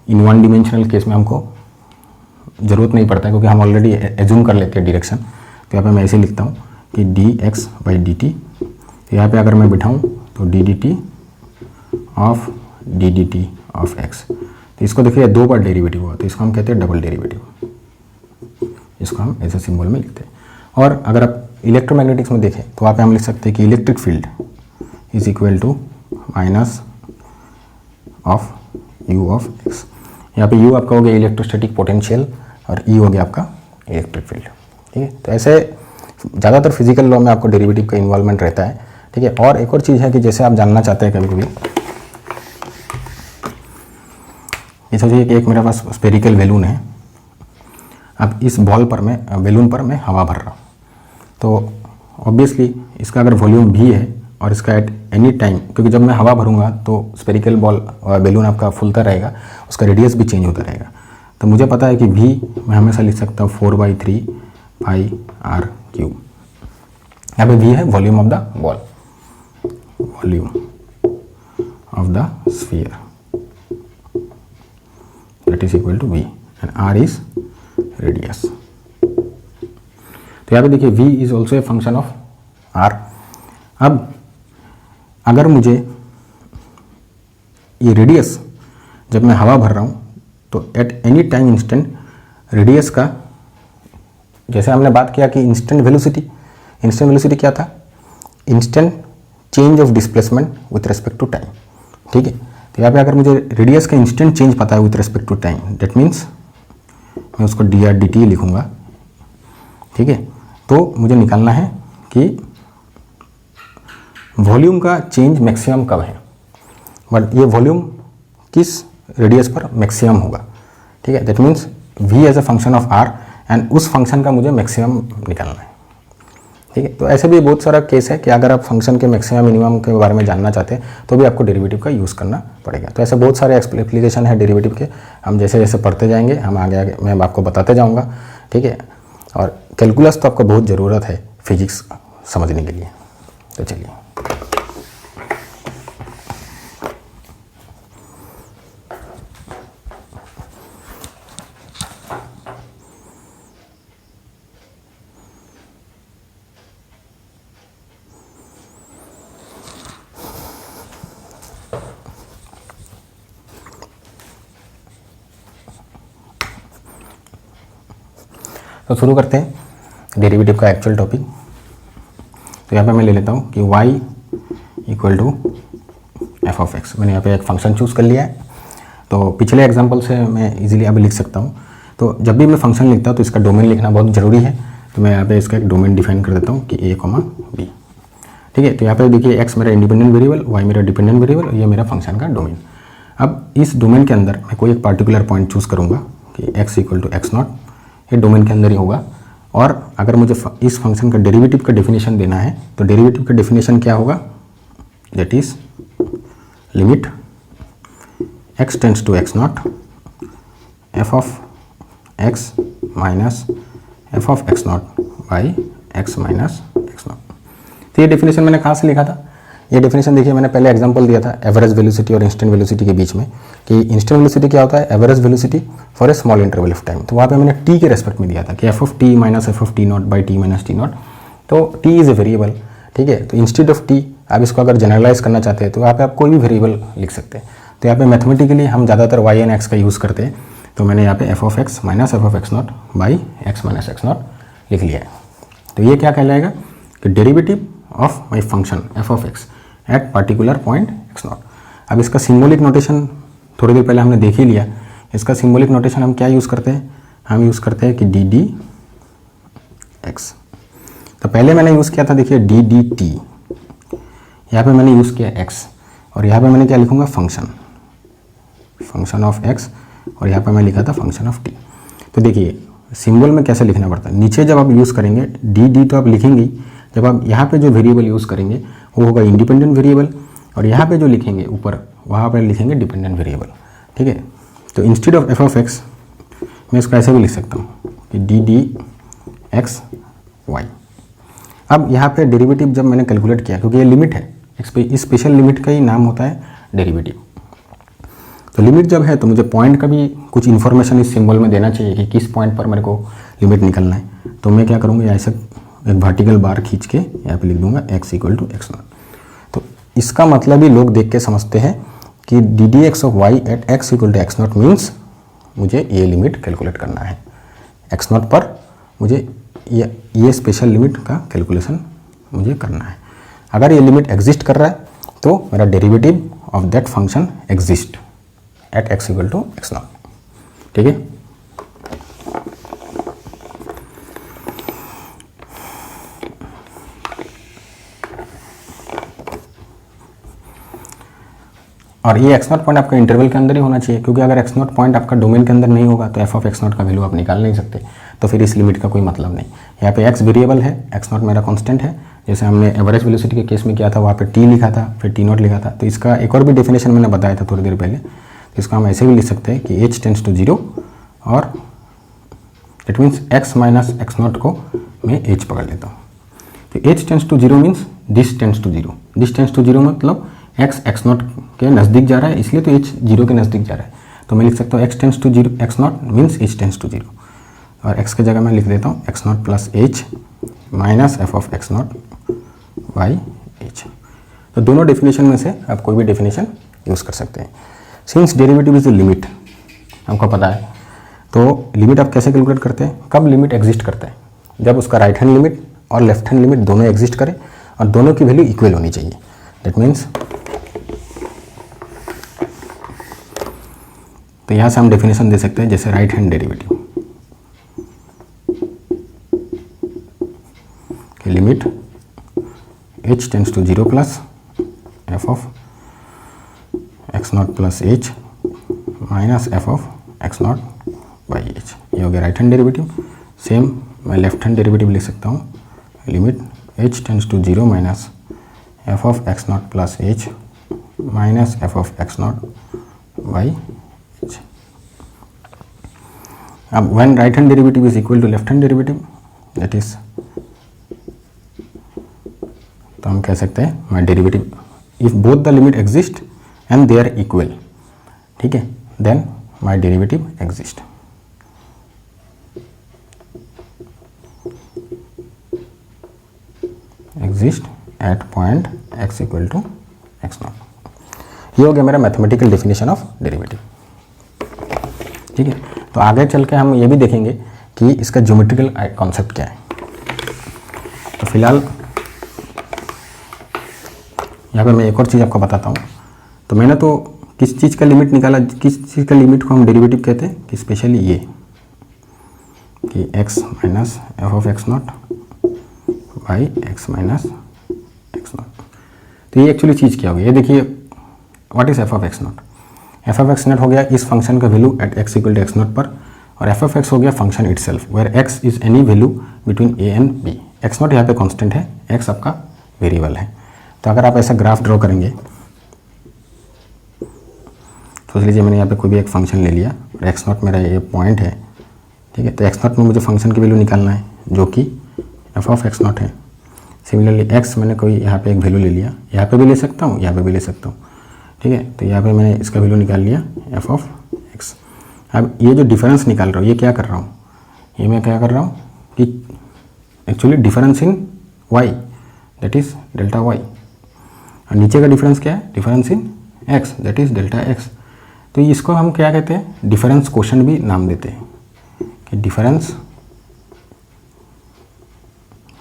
इन वन डिमेंशनल केस में हमको ज़रूरत नहीं पड़ता है, क्योंकि हम ऑलरेडी एज्यूम कर लेते हैं डायरेक्शन। तो यहाँ पे मैं ऐसे लिखता हूँ कि D x by D T, तो यहाँ पे अगर मैं बिठाऊँ तो D D T of x, तो इसको देखिए 2 बार डेरिवेटिव हुआ, तो इसको हम कहते हैं डबल डेरिवेटिव, इसको हम ऐसे सिंबल में लिखते हैं। और अगर आप इलेक्ट्रोमैग्नेटिक्स में देखें तो वहाँ पे हम लिख सकते हैं कि electric field is equal to minus of u of x. यहाँ पे यू आपका हो गया इलेक्ट्रोस्टैटिक पोटेंशियल और ई हो गया आपका इलेक्ट्रिक फील्ड। ठीक है, तो ऐसे ज़्यादातर फिजिकल लॉ में आपको डेरिवेटिव का इन्वॉल्वमेंट रहता है। ठीक है, और एक और चीज़ है कि जैसे आप जानना चाहते हैं कभी कभी, ये सोचिए कि एक मेरे पास स्फेरिकल बैलून है, अब इस बॉल पर बैलून पर मैं हवा भर रहा हूँ, तो ऑब्वियसली इसका अगर वॉल्यूम भी है और इसका एट एनी टाइम, क्योंकि जब मैं हवा भरूंगा तो स्फेरिकल बैलून आपका फूलता रहेगा, उसका रेडियस भी चेंज होता रहेगा। तो मुझे पता है कि V मैं हमेशा लिख सकता हूँ 4/3 पाई आर क्यूब। यहाँ पे V है volume of the ball, volume of the sphere, that is equal to V and R is radius. तो यहाँ पे देखिए V is also a function of R। अब अगर मुझे ये रेडियस, जब मैं हवा भर रहा हूँ तो eight any time instant radius का, जैसे हमने बात किया कि इंस्टेंट वेलोसिटी क्या था, instant change of displacement with respect to time. ठीक है, तो यहाँ पे अगर मुझे रेडियस का इंस्टेंट चेंज पता है with respect to time, that means मैं उसको dr dt लिखूँगा ठीक है। तो मुझे निकालना है कि वॉल्यूम का चेंज मैक्सिमम कब है, बट ये वॉल्यूम किस रेडियस पर मैक्सिमम होगा, ठीक है। That means v as a function of r and उस फंक्शन का मुझे मैक्सिमम निकालना है, ठीक है। तो ऐसे भी बहुत सारा केस है कि अगर आप फंक्शन के मैक्सिमम मिनिमम के बारे में जानना चाहते हैं तो भी आपको डेरिवेटिव का यूज़ करना पड़ेगा। तो ऐसे बहुत सारे एप्लीकेशन है डेरिवेटिव के, हम जैसे जैसे पढ़ते जाएंगे हम आगे आगे मैं आपको बताते जाऊँगा, ठीक है। और कैलकुलस तो आपको बहुत ज़रूरत है फिजिक्स समझने के लिए। तो चलिए, तो शुरू करते हैं डेरिवेटिव का एक्चुअल टॉपिक। तो यहाँ पे मैं ले लेता हूँ कि y equal to F of x. मैंने यहाँ पे एक फंक्शन चूज़ कर लिया है। तो पिछले एग्जांपल से मैं इजीली अभी लिख सकता हूँ। तो जब भी मैं फंक्शन लिखता हूँ तो इसका डोमेन लिखना बहुत ज़रूरी है। तो मैं यहाँ पे इसका एक डोमेन डिफाइन कर देता हूँ कि a, b, ठीक है। तो यहाँ पे देखिए x मेरा इंडिपेंडेंट वेरिएबल, y मेरा डिपेंडेंट वेरिएबल और ये मेरा फंक्शन का डोमेन। अब इस डोमेन के अंदर मैं कोई एक पार्टिकुलर पॉइंट चूज़ करूँगा कि x equal to x not, ये डोमेन के अंदर ही होगा। और अगर मुझे इस फंक्शन का डेरिवेटिव का डेफिनेशन देना है तो डेरिवेटिव का डेफिनेशन क्या होगा, that is limit x tends to x not f of x minus F of x not by x minus x not. तो ये डेफिनेशन मैंने कहाँ से लिखा था, ये डेफिनेशन देखिए मैंने पहले एग्जांपल दिया था एवरेज वेलोसिटी और इंस्टेंट वेलोसिटी के बीच में, कि इंस्टेंट वेलोसिटी क्या होता है, average velocity for a small interval of time. तो वहाँ पे मैंने टी के रेस्पेक्ट में दिया था कि F of t minus F of T not by t minus T not. तो टी इज़ ए वेरिएबल, ठीक है। तो इंस्टेड ऑफ टी आप इसको अगर जनरलाइज करना चाहते हैं तो यहाँ पे आप कोई भी वेरिएबल लिख सकते हैं। तो यहाँ पे मैथमेटिकली हम ज़्यादातर वाई एंड एक्स का यूज़ करते हैं। तो मैंने यहाँ पे F of x minus F of x not by x minus x not लिख लिया है। तो ये क्या कहलाएगा कि derivative of my function F of X eight particular point x not. अब इसका सिंबॉलिक नोटेशन थोड़ी देर पहले हमने देख ही लिया। इसका सिंबॉलिक नोटेशन हम क्या यूज़ करते हैं, हम यूज़ करते हैं कि डी डी एक्स। तो पहले मैंने यूज़ किया था देखिए डी डी टी, यहाँ पे मैंने यूज़ किया एक्स और यहाँ पे मैंने क्या लिखूँगा फंक्शन, फंक्शन ऑफ एक्स, और यहाँ पे मैं लिखा था फंक्शन ऑफ टी। तो देखिए सिंबल में कैसे लिखना पड़ता है, नीचे जब आप यूज़ करेंगे डी डी तो आप लिखेंगे, जब आप यहाँ पे जो वेरिएबल यूज़ करेंगे वो होगा इंडिपेंडेंट वेरिएबल, और यहाँ पे जो लिखेंगे ऊपर वहाँ पर लिखेंगे डिपेंडेंट वेरिएबल, ठीक है। तो instead of F of x मैं इसको ऐसे भी लिख सकता हूँ कि डी डी एक्स वाई। अब यहाँ पे डेरिवेटिव जब मैंने कैलकुलेट किया, क्योंकि ये लिमिट है, इस स्पेशल लिमिट का ही नाम होता है डेरिवेटिव। तो लिमिट जब है तो मुझे पॉइंट का भी कुछ इन्फॉर्मेशन इस सिंबल में देना चाहिए कि किस पॉइंट पर मेरे को लिमिट निकलना है। तो मैं क्या करूँगा, ऐसे एक वर्टिकल बार खींच के यहाँ पे लिख दूंगा x equal to x not. तो इसका मतलब ही लोग देख के समझते हैं कि D D x of y at x equal to x not means मुझे ये लिमिट कैलकुलेट करना है, एक्स नॉट पर मुझे ये स्पेशल लिमिट का कैलकुलेशन मुझे करना है। अगर ये लिमिट एग्जिस्ट कर रहा है तो मेरा derivative of that function exist at x equal to x not, ठीक है। और ये एक्स नॉट पॉइंट आपका इंटरवल के अंदर ही होना चाहिए, क्योंकि अगर एक्स नॉट पॉइंट आपका डोमेन के अंदर नहीं होगा तो एफ ऑफ एक्स नॉट का वैल्यू आप निकाल नहीं सकते। तो फिर इस लिमिट का कोई मतलब नहीं। यहाँ पे एक्स वेरिएबल है, एक्स नॉट मेरा कांस्टेंट है। जैसे हमने एवरेज वेलोसिटी के केस में किया था, वहाँ पे टी लिखा था, फिर टी नॉट लिखा था। तो इसका एक और भी डेफिनेशन मैंने बताया था थोड़ी देर पहले। तो इसको हम ऐसे भी लिख सकते हैं कि एच टेंड्स टू जीरो, और it means x minus x not को मैं एच पकड़ लेता हूँ। तो h tends to zero means this tends to zero, this tends to zero मतलब एक्स एक्स नॉट के नज़दीक जा रहा है, इसलिए तो एच जीरो के नज़दीक जा रहा है। तो मैं लिख सकता हूँ x tends to zero, x not means h tends to zero, और एक्स की जगह मैं लिख देता हूँ x not plus H minus F of x not by h. तो दोनों डेफिनेशन में से आप कोई भी डेफिनेशन यूज़ कर सकते हैं। Since derivative is the limit, हमको पता है, तो लिमिट आप कैसे कैलकुलेट करते हैं, कब लिमिट एग्जिस्ट करता है, जब उसका राइट हैंड लिमिट और लेफ्ट हैंड लिमिट दोनों एग्जिस्ट करें और दोनों की वैल्यू इक्वल होनी चाहिए। दैट मीन्स तो यहाँ से हम डेफिनेशन दे सकते हैं जैसे right hand derivative, limit h tends to 0 plus F of x not plus H minus F of x not by H. ये हो गया राइट हैंड डेरिवेटिव। सेम मैं लेफ्ट हैंड डेरिवेटिव लिख सकता हूँ, limit h tends to 0 minus F of x not plus H minus F of x not by H. अब when right hand derivative is equal to left hand derivative that is, तो हम कह सकते हैं my derivative if both the limit exist and they are equal, ठीक है, then my derivative exist. Exist at point x equal to x not. ये हो गया मेरा मैथमेटिकल डेफिनेशन ऑफ डेरिवेटिव, ठीक है। तो आगे चल के हम ये भी देखेंगे कि इसका ज्योमेट्रिकल कॉन्सेप्ट क्या है। तो फिलहाल यहाँ पे मैं एक और चीज़ आपको बताता हूँ। तो मैंने तो किस चीज़ का लिमिट निकाला, किस चीज़ का लिमिट को हम डेरिवेटिव कहते हैं, कि स्पेशली ये कि x minus F of x not by x minus x not. तो ये एक्चुअली चीज़ क्या होगी, ये देखिए what is f of x not. F of x not हो गया इस फंक्शन का value at x equal to x not पर, और एफ ऑफ एक्स हो गया function itself where x is any value between a and b. X not यहाँ पे कांस्टेंट है, एक्स आपका वेरिएबल है। तो अगर आप ऐसा ग्राफ ड्रॉ करेंगे, सोच लीजिए मैंने यहाँ पे कोई भी एक फंक्शन ले लिया और एक्स नॉट मेरा ये पॉइंट है, ठीक है। तो एक्स नॉट में मुझे फंक्शन की वैल्यू निकालना है जो कि एफ ऑफ एक्स नॉट है। सिमिलरली एक्स मैंने कोई यहाँ पे एक वैल्यू ले लिया, यहाँ पे भी ले सकता हूँ, यहाँ पे भी ले सकता हूँ, ठीक है। तो यहाँ पे मैंने इसका वैल्यू निकाल लिया एफ ऑफ एक्स। अब ये जो डिफरेंस निकाल रहा हूँ, ये क्या कर रहा हूँ, ये मैं क्या कर रहा हूँ कि actually difference in y that is delta y, और नीचे का डिफरेंस क्या है, difference in x that is delta x. तो इसको हम क्या कहते हैं, डिफरेंस क्वोशंट भी नाम देते हैं कि डिफरेंस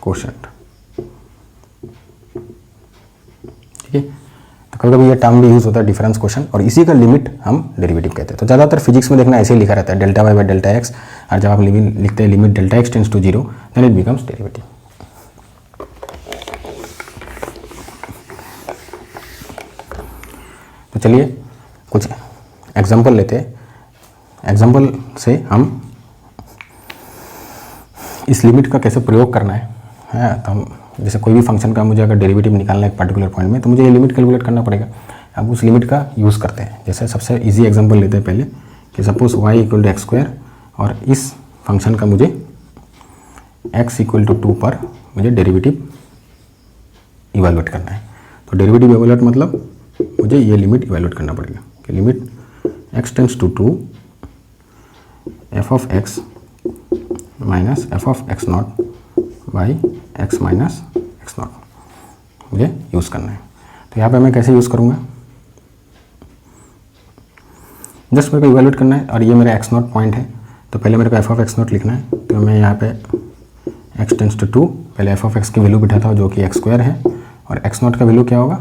क्वोशंट, ठीक है। तो कभी कभी ये टर्म भी यूज होता है डिफरेंस क्वोशंट, और इसी का लिमिट हम डेरिवेटिव कहते हैं। तो ज़्यादातर फिजिक्स में देखना ऐसे ही लिखा रहता है delta y by delta x, और जब आप लिखते हैं limit delta x tends to 0 then it becomes derivative. तो चलिए कुछ एग्जाम्पल लेते हैं। एग्जाम्पल से हम इस लिमिट का कैसे प्रयोग करना है। तो हम जैसे कोई भी फंक्शन का मुझे अगर डेरिवेटिव निकालना है एक पर्टिकुलर पॉइंट में, तो मुझे ये लिमिट कैलकुलेट करना पड़ेगा। अब उस लिमिट का यूज़ करते हैं। जैसे सबसे इजी एग्जांपल लेते हैं पहले कि suppose y equal to x square, और इस फंक्शन का मुझे x इक्वल टू 2 पर मुझे डेरिवेटिव इवेलुएट करना है। तो डेरिवेटिव इवेलुएट मतलब मुझे ये लिमिट इवेलुएट करना पड़ेगा कि limit x tends to 2 f of x minus F of x not by x minus x not मुझे यूज़ करना है। तो यहाँ पे मैं कैसे यूज़ करूँगा, जस्ट मेरे को इवेलुएट करना है, और ये मेरा एक्स नॉट पॉइंट है। तो पहले मेरे को एफ ऑफ एक्स नॉट लिखना है। तो मैं यहाँ पे एक्स टेंस टू 2 पहले एफ ऑफ एक्स की वैल्यू बिठाता हूँ जो कि एक्स स्क्वायर है, और एक्स नॉट का वैल्यू क्या होगा,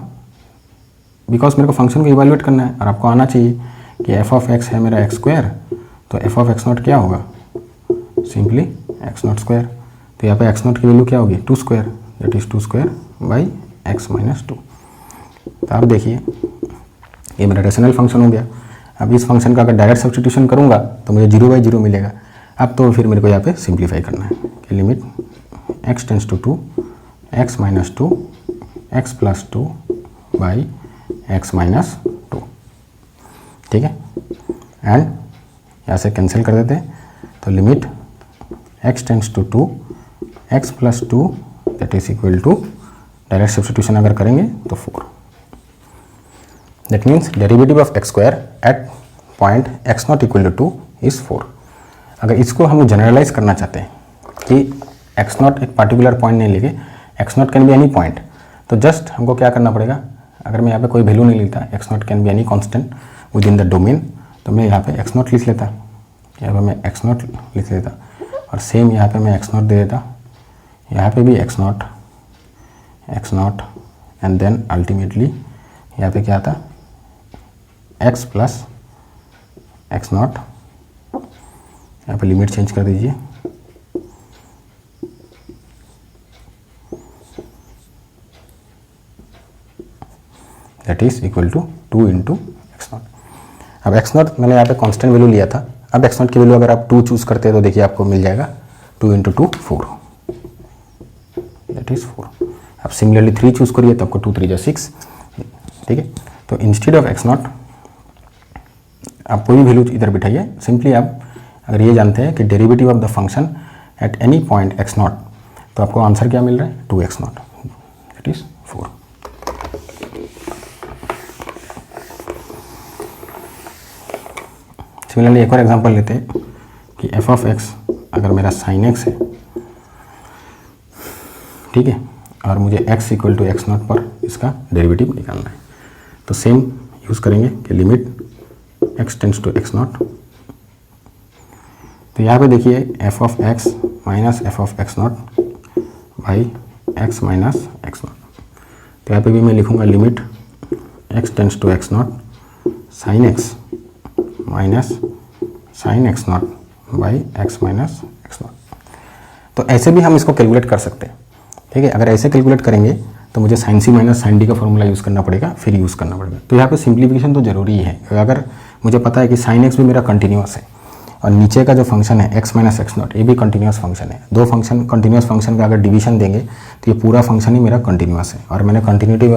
बिकॉज मेरे को फंक्शन को इवेलुएट करना है, और आपको आना चाहिए कि एफ ऑफ एक्स है मेरा एक्स स्क्वायर, तो एफ ऑफ एक्स नॉट क्या होगा, सिंपली एक्स नॉट स्क्वायर। तो यहाँ पे एक्स नॉट की वैल्यू क्या होगी, 2 square that is 2 square by x minus 2। तो आप देखिए ये मेरा रेशनल फंक्शन हो गया। अब इस फंक्शन का अगर डायरेक्ट सब्स्टिट्यूशन करूँगा तो मुझे 0/0 मिलेगा। अब तो फिर मेरे को यहाँ पे सिंप्लीफाई करना है कि limit x tends to 2 x minus 2 x plus 2 by x minus 2, ठीक है। एंड यहाँ से कैंसिल कर देते हैं। तो limit x tends to 2 x plus 2 that is equal to, direct substitution अगर करेंगे तो 4। That means derivative of x square at point x not equal to 2 is 4। अगर इसको हम जनरलाइज करना चाहते हैं कि एक्स नॉट एक पर्टिकुलर पॉइंट नहीं लेके x not can be any point, तो जस्ट हमको क्या करना पड़ेगा, अगर मैं यहाँ पे कोई वैल्यू नहीं लेता, x not can be any constant with in the domain, तो मैं यहाँ पे एक्स नॉट लिख लेता, यहाँ पे मैं एक्स नॉट लिख लेता, और सेम यहाँ पे मैं एक्स नॉट दे देता, यहाँ पे भी x not and then ultimately यहाँ पे क्या आता, एक्स प्लस एक्स नॉट। यहाँ पे लिमिट चेंज कर दीजिए, that is equal to 2 into x not. अब एक्स नॉट मैंने यहाँ पे कांस्टेंट वैल्यू लिया था। अब एक्स नॉट की वैल्यू अगर आप 2 चूज़ करते हैं तो देखिए आपको मिल जाएगा 2 इंटू 2 4, दैट इज 4। अब सिमिलरली 3 चूज़ करिए तो आपको 2 3 जा 6, ठीक है। तो इंस्टेड ऑफ एक्स नॉट आप कोई भी वैल्यू इधर बिठाइए। सिंपली आप अगर ये जानते हैं कि derivative of the function at any point x not, तो आपको आंसर क्या मिल रहा है 2 x not, that is 4। Similarly एक और एग्जांपल लेते हैं कि एफ ऑफ एक्स अगर मेरा साइन एक्स है, ठीक है, और मुझे x equal to x not पर इसका डेरिवेटिव निकालना है, तो सेम यूज़ करेंगे कि limit x tends to x not. तो यहाँ पे देखिए f of x minus F of x not by x minus x not. तो यहाँ पे भी मैं लिखूँगा limit x tends to x not sine x minus sine x not by x minus x not. तो ऐसे भी हम इसको कैलकुलेट कर सकते हैं, ठीक है। अगर ऐसे कैलकुलेट करेंगे तो मुझे साइन सी माइनस साइन डी का फॉर्मूला यूज़ करना पड़ेगा, फिर यूज़ करना पड़ेगा। तो यहाँ पे सिंप्लीफिकेशन तो ज़रूरी है। अगर मुझे पता है कि साइन एक्स भी मेरा कंटिन्यूस है और नीचे का जो फंक्शन है एक्स माइनस एक्स नॉट, ये भी कंटिन्यूस फंक्शन है। दो फंक्शन कंटिन्यूस फंक्शन का अगर डिवीजन देंगे तो ये पूरा फंक्शन ही मेरा कंटिन्यूस है। और मैंने कंटिन्यूटी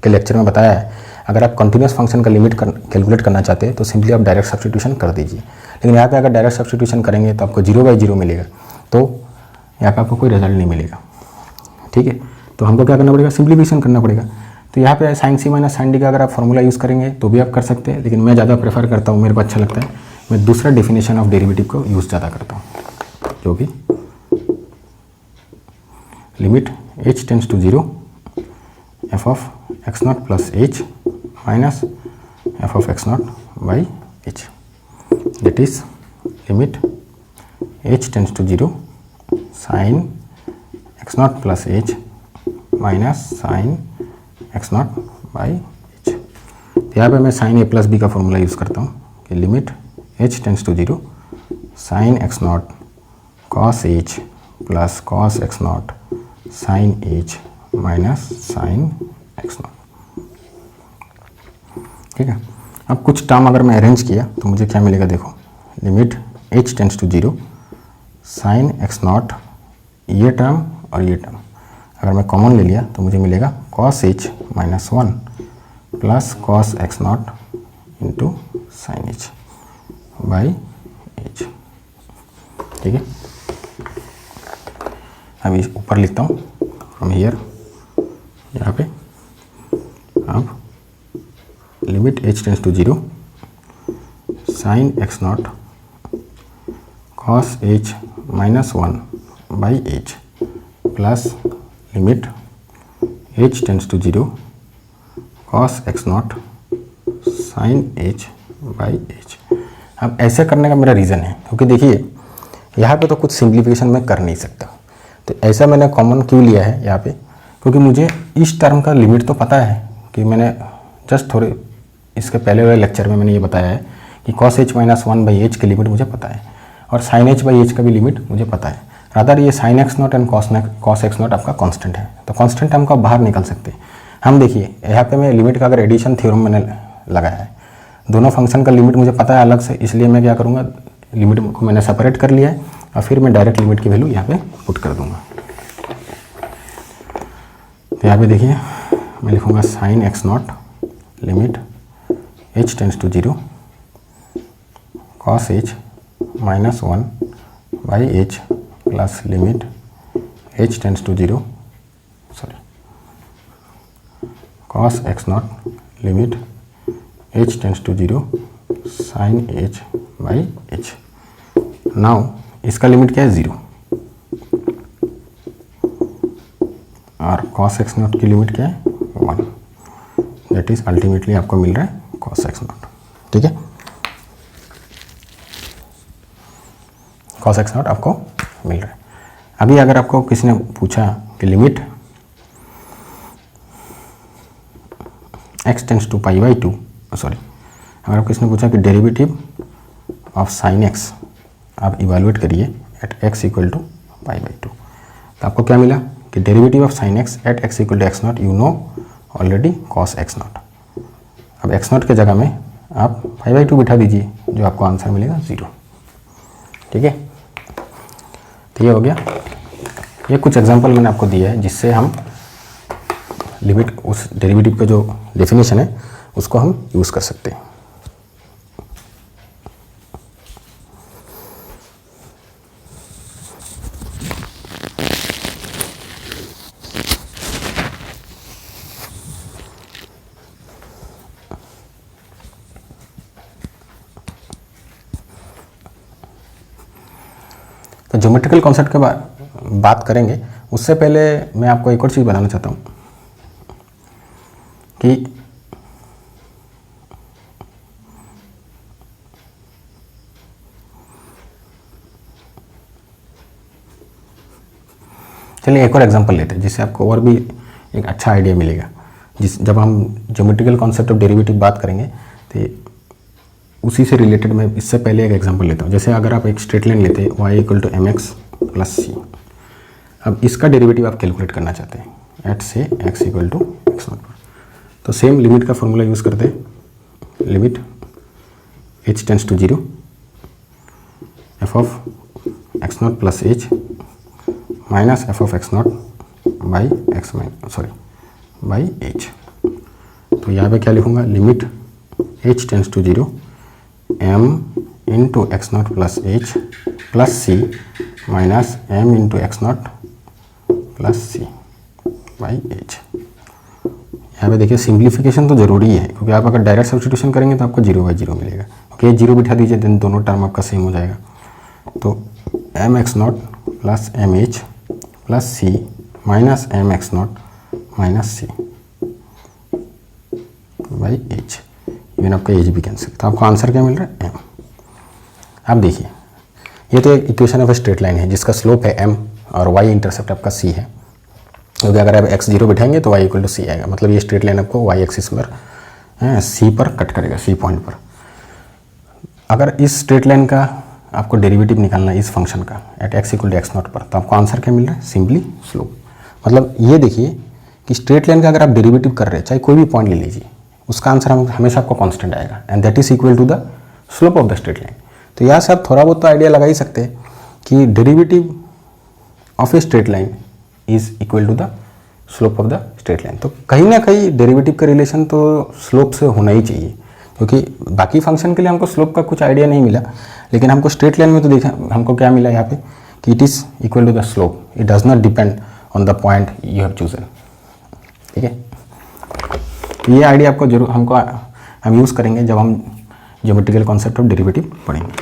के लेक्चर में बताया है, अगर आप कंटिन्यूस फंक्शन का लिमिट कैलकुलेट करना चाहते हैं तो सिंपली आप डायरेक्ट सब्स्टिट्यूशन कर दीजिए। लेकिन यहाँ पे अगर डायरेक्ट सब्स्टिट्यूशन करेंगे तो आपको 0/0 मिलेगा, तो यहाँ पे आपको कोई रिजल्ट नहीं मिलेगा, ठीक है। तो हमको क्या करना पड़ेगा, सिंप्लीफिकेशन करना पड़ेगा। तो यहाँ पे साइन सी माइनस साइन डी का अगर आप फॉर्मूला यूज़ करेंगे तो भी आप कर सकते हैं, लेकिन मैं ज़्यादा प्रेफर करता हूँ, मेरे को अच्छा लगता है, मैं दूसरा डेफिनेशन ऑफ डेरिवेटिव को यूज़ ज़्यादा करता हूँ, जो कि limit h tends to 0 F of x not plus h minus F of x not by h, that is limit h tends to 0 sine x not plus h minus sine x not by h। तो यहाँ पे मैं sine a plus b का formula use करता हूँ कि limit h tends to 0 sine x not cos h plus cos x not sine h minus sine x not, ठीक है। अब कुछ टर्म अगर मैं अरेंज किया तो मुझे क्या मिलेगा, देखो limit h tends to 0 sine x not, ये टर्म और ये टर्म अगर मैं कॉमन ले लिया तो मुझे मिलेगा cos h minus 1 plus cos x not into sine h by h, ठीक है। अभी ऊपर लिखता हूँ फ्रॉम हियर, यहाँ पे अब limit h tends to 0 sine x not cos h minus 1 by h plus limit h tends to 0 cos x not sine h by h। अब ऐसे करने का मेरा रीज़न है क्योंकि देखिए यहाँ पे तो कुछ सिंप्लीफिकेशन मैं कर नहीं सकता, तो ऐसा मैंने कॉमन क्यों लिया है यहाँ पे, क्योंकि मुझे इस टर्म का लिमिट तो पता है कि मैंने जस्ट थोड़े इसके पहले वाले लेक्चर में मैंने ये बताया है कि cos h minus 1 by h की लिमिट मुझे पता है और साइन h बाई h का भी लिमिट मुझे पता है। रादर ये sign x not and cos x not आपका कांस्टेंट है, तो कांस्टेंट टर्म का बाहर निकल सकते हैं हम। देखिए यहाँ पे मैं लिमिट का अगर एडिशन थ्योरम मैंने लगाया है, दोनों फंक्शन का लिमिट मुझे पता है अलग से, इसलिए मैं क्या करूँगा, लिमिट को मैंने सेपरेट कर लिया है और फिर मैं डायरेक्ट लिमिट की वैल्यू यहाँ पे पुट कर दूँगा। तो यहाँ पे देखिए मैं लिखूँगा sine x naught limit h tends to 0 cos h minus 1 by h plus limit h tends to 0 cos x naught limit h tends to 0 sine h by h। Now इसका लिमिट क्या है 0 और कॉस एक्स नॉट की limit क्या है 1, that is ultimately आपको मिल रहा है कॉस एक्स नॉट, ठीक है। कॉस एक्स नॉट आपको मिल रहा है। अभी अगर आपको किसी ने पूछा कि limit x tends to pi by 2, sorry, अगर आपको किसी ने पूछा कि डेरिवेटिव ऑफ साइन एक्स आप इवेलुएट करिए at x equal to pi by 2, तो आपको क्या मिला कि derivative of sine x at x equal to x naught you know already cos x not, अब एक्स नॉट के जगह में आप 5/2 बिठा दीजिए, जो आपको आंसर मिलेगा 0। ठीक है, तो ये हो गया। ये कुछ एग्जांपल मैंने आपको दिया है जिससे हम लिमिट, उस डेरिवेटिव का जो डेफिनेशन है उसको हम यूज़ कर सकते हैं। तो ज्योमेट्रिकल कॉन्सेप्ट के बात करेंगे, उससे पहले मैं आपको एक और चीज़ बताना चाहता हूँ कि चलिए एक और एग्जांपल लेते हैं जिससे आपको और भी एक अच्छा आइडिया मिलेगा। जब हम ज्योमेट्रिकल कॉन्सेप्ट ऑफ डेरिवेटिव बात करेंगे तो उसी से रिलेटेड मैं इससे पहले एक एग्जांपल लेता हूँ। जैसे अगर आप एक स्ट्रेट लाइन लेते हैं y = mx + c, अब इसका डेरिवेटिव आप कैलकुलेट करना चाहते हैं एट से x = x0 पर, तो सेम लिमिट का फॉर्मूला यूज़ करते हैं। Limit h tends to 0 f(x0 + h - f(x0 by h)। तो यहाँ पे क्या लिखूँगा, limit h tends to 0 m × x0 + h + c minus m × x0 + c by h। यहाँ पे देखिए सिंप्लीफिकेशन तो ज़रूरी है, क्योंकि आप अगर डायरेक्ट सब्स्टिट्यूशन करेंगे तो आपको 0/0 मिलेगा। ओके, 0 बिठा दीजिए, देन दोनों टर्म आपका सेम हो जाएगा। तो mx0 + mh + c minus mx0 - c by h। Even आपका एज भी कैंसिल, तो आपको आंसर क्या मिल रहा है, m। आप देखिए, ये तो एक equation of a straight line है जिसका स्लोप है m और y इंटरसेप्ट आपका c है, क्योंकि अगर आप x0 बिठाएंगे तो y = c आएगा। मतलब ये स्ट्रेट लाइन आपको y एक्सिस पर c पर कट करेगा, c पॉइंट पर। अगर इस स्ट्रेट लाइन का आपको डेरिवेटिव निकालना है इस फंक्शन का एट x = x0 पर, तो आपको आंसर क्या मिल रहा है, सिंपली स्लोप। मतलब ये देखिए कि स्ट्रेट लाइन का अगर आप डेरिवेटिव कर रहे हैं, चाहे कोई भी पॉइंट ले लीजिए, उसका आंसर हमेशा आपको कांस्टेंट आएगा, and that is equal to the slope of the straight line. तो यहाँ से आप थोड़ा बहुत तो आइडिया लगा ही सकते हैं कि derivative of a straight line is equal to the slope of the straight line. तो कहीं ना कहीं डेरिवेटिव का रिलेशन तो स्लोप से होना ही चाहिए, क्योंकि बाकी फंक्शन के लिए हमको स्लोप का कुछ आइडिया नहीं मिला, लेकिन हमको स्ट्रेट लाइन में तो देखा, हमको क्या मिला यहाँ पे कि it is equal to the slope, it does not depend on the point you have chosen. ठीक है, ये आइडिया आपको जरूर हम यूज़ करेंगे जब हम ज्योमेट्रिकल कॉन्सेप्ट ऑफ डेरिवेटिव पढ़ेंगे।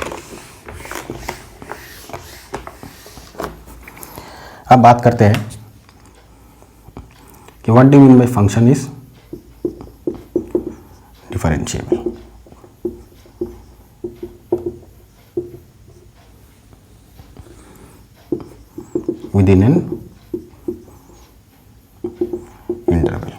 अब बात करते हैं कि what do you mean by function is differentiable. Within an interval.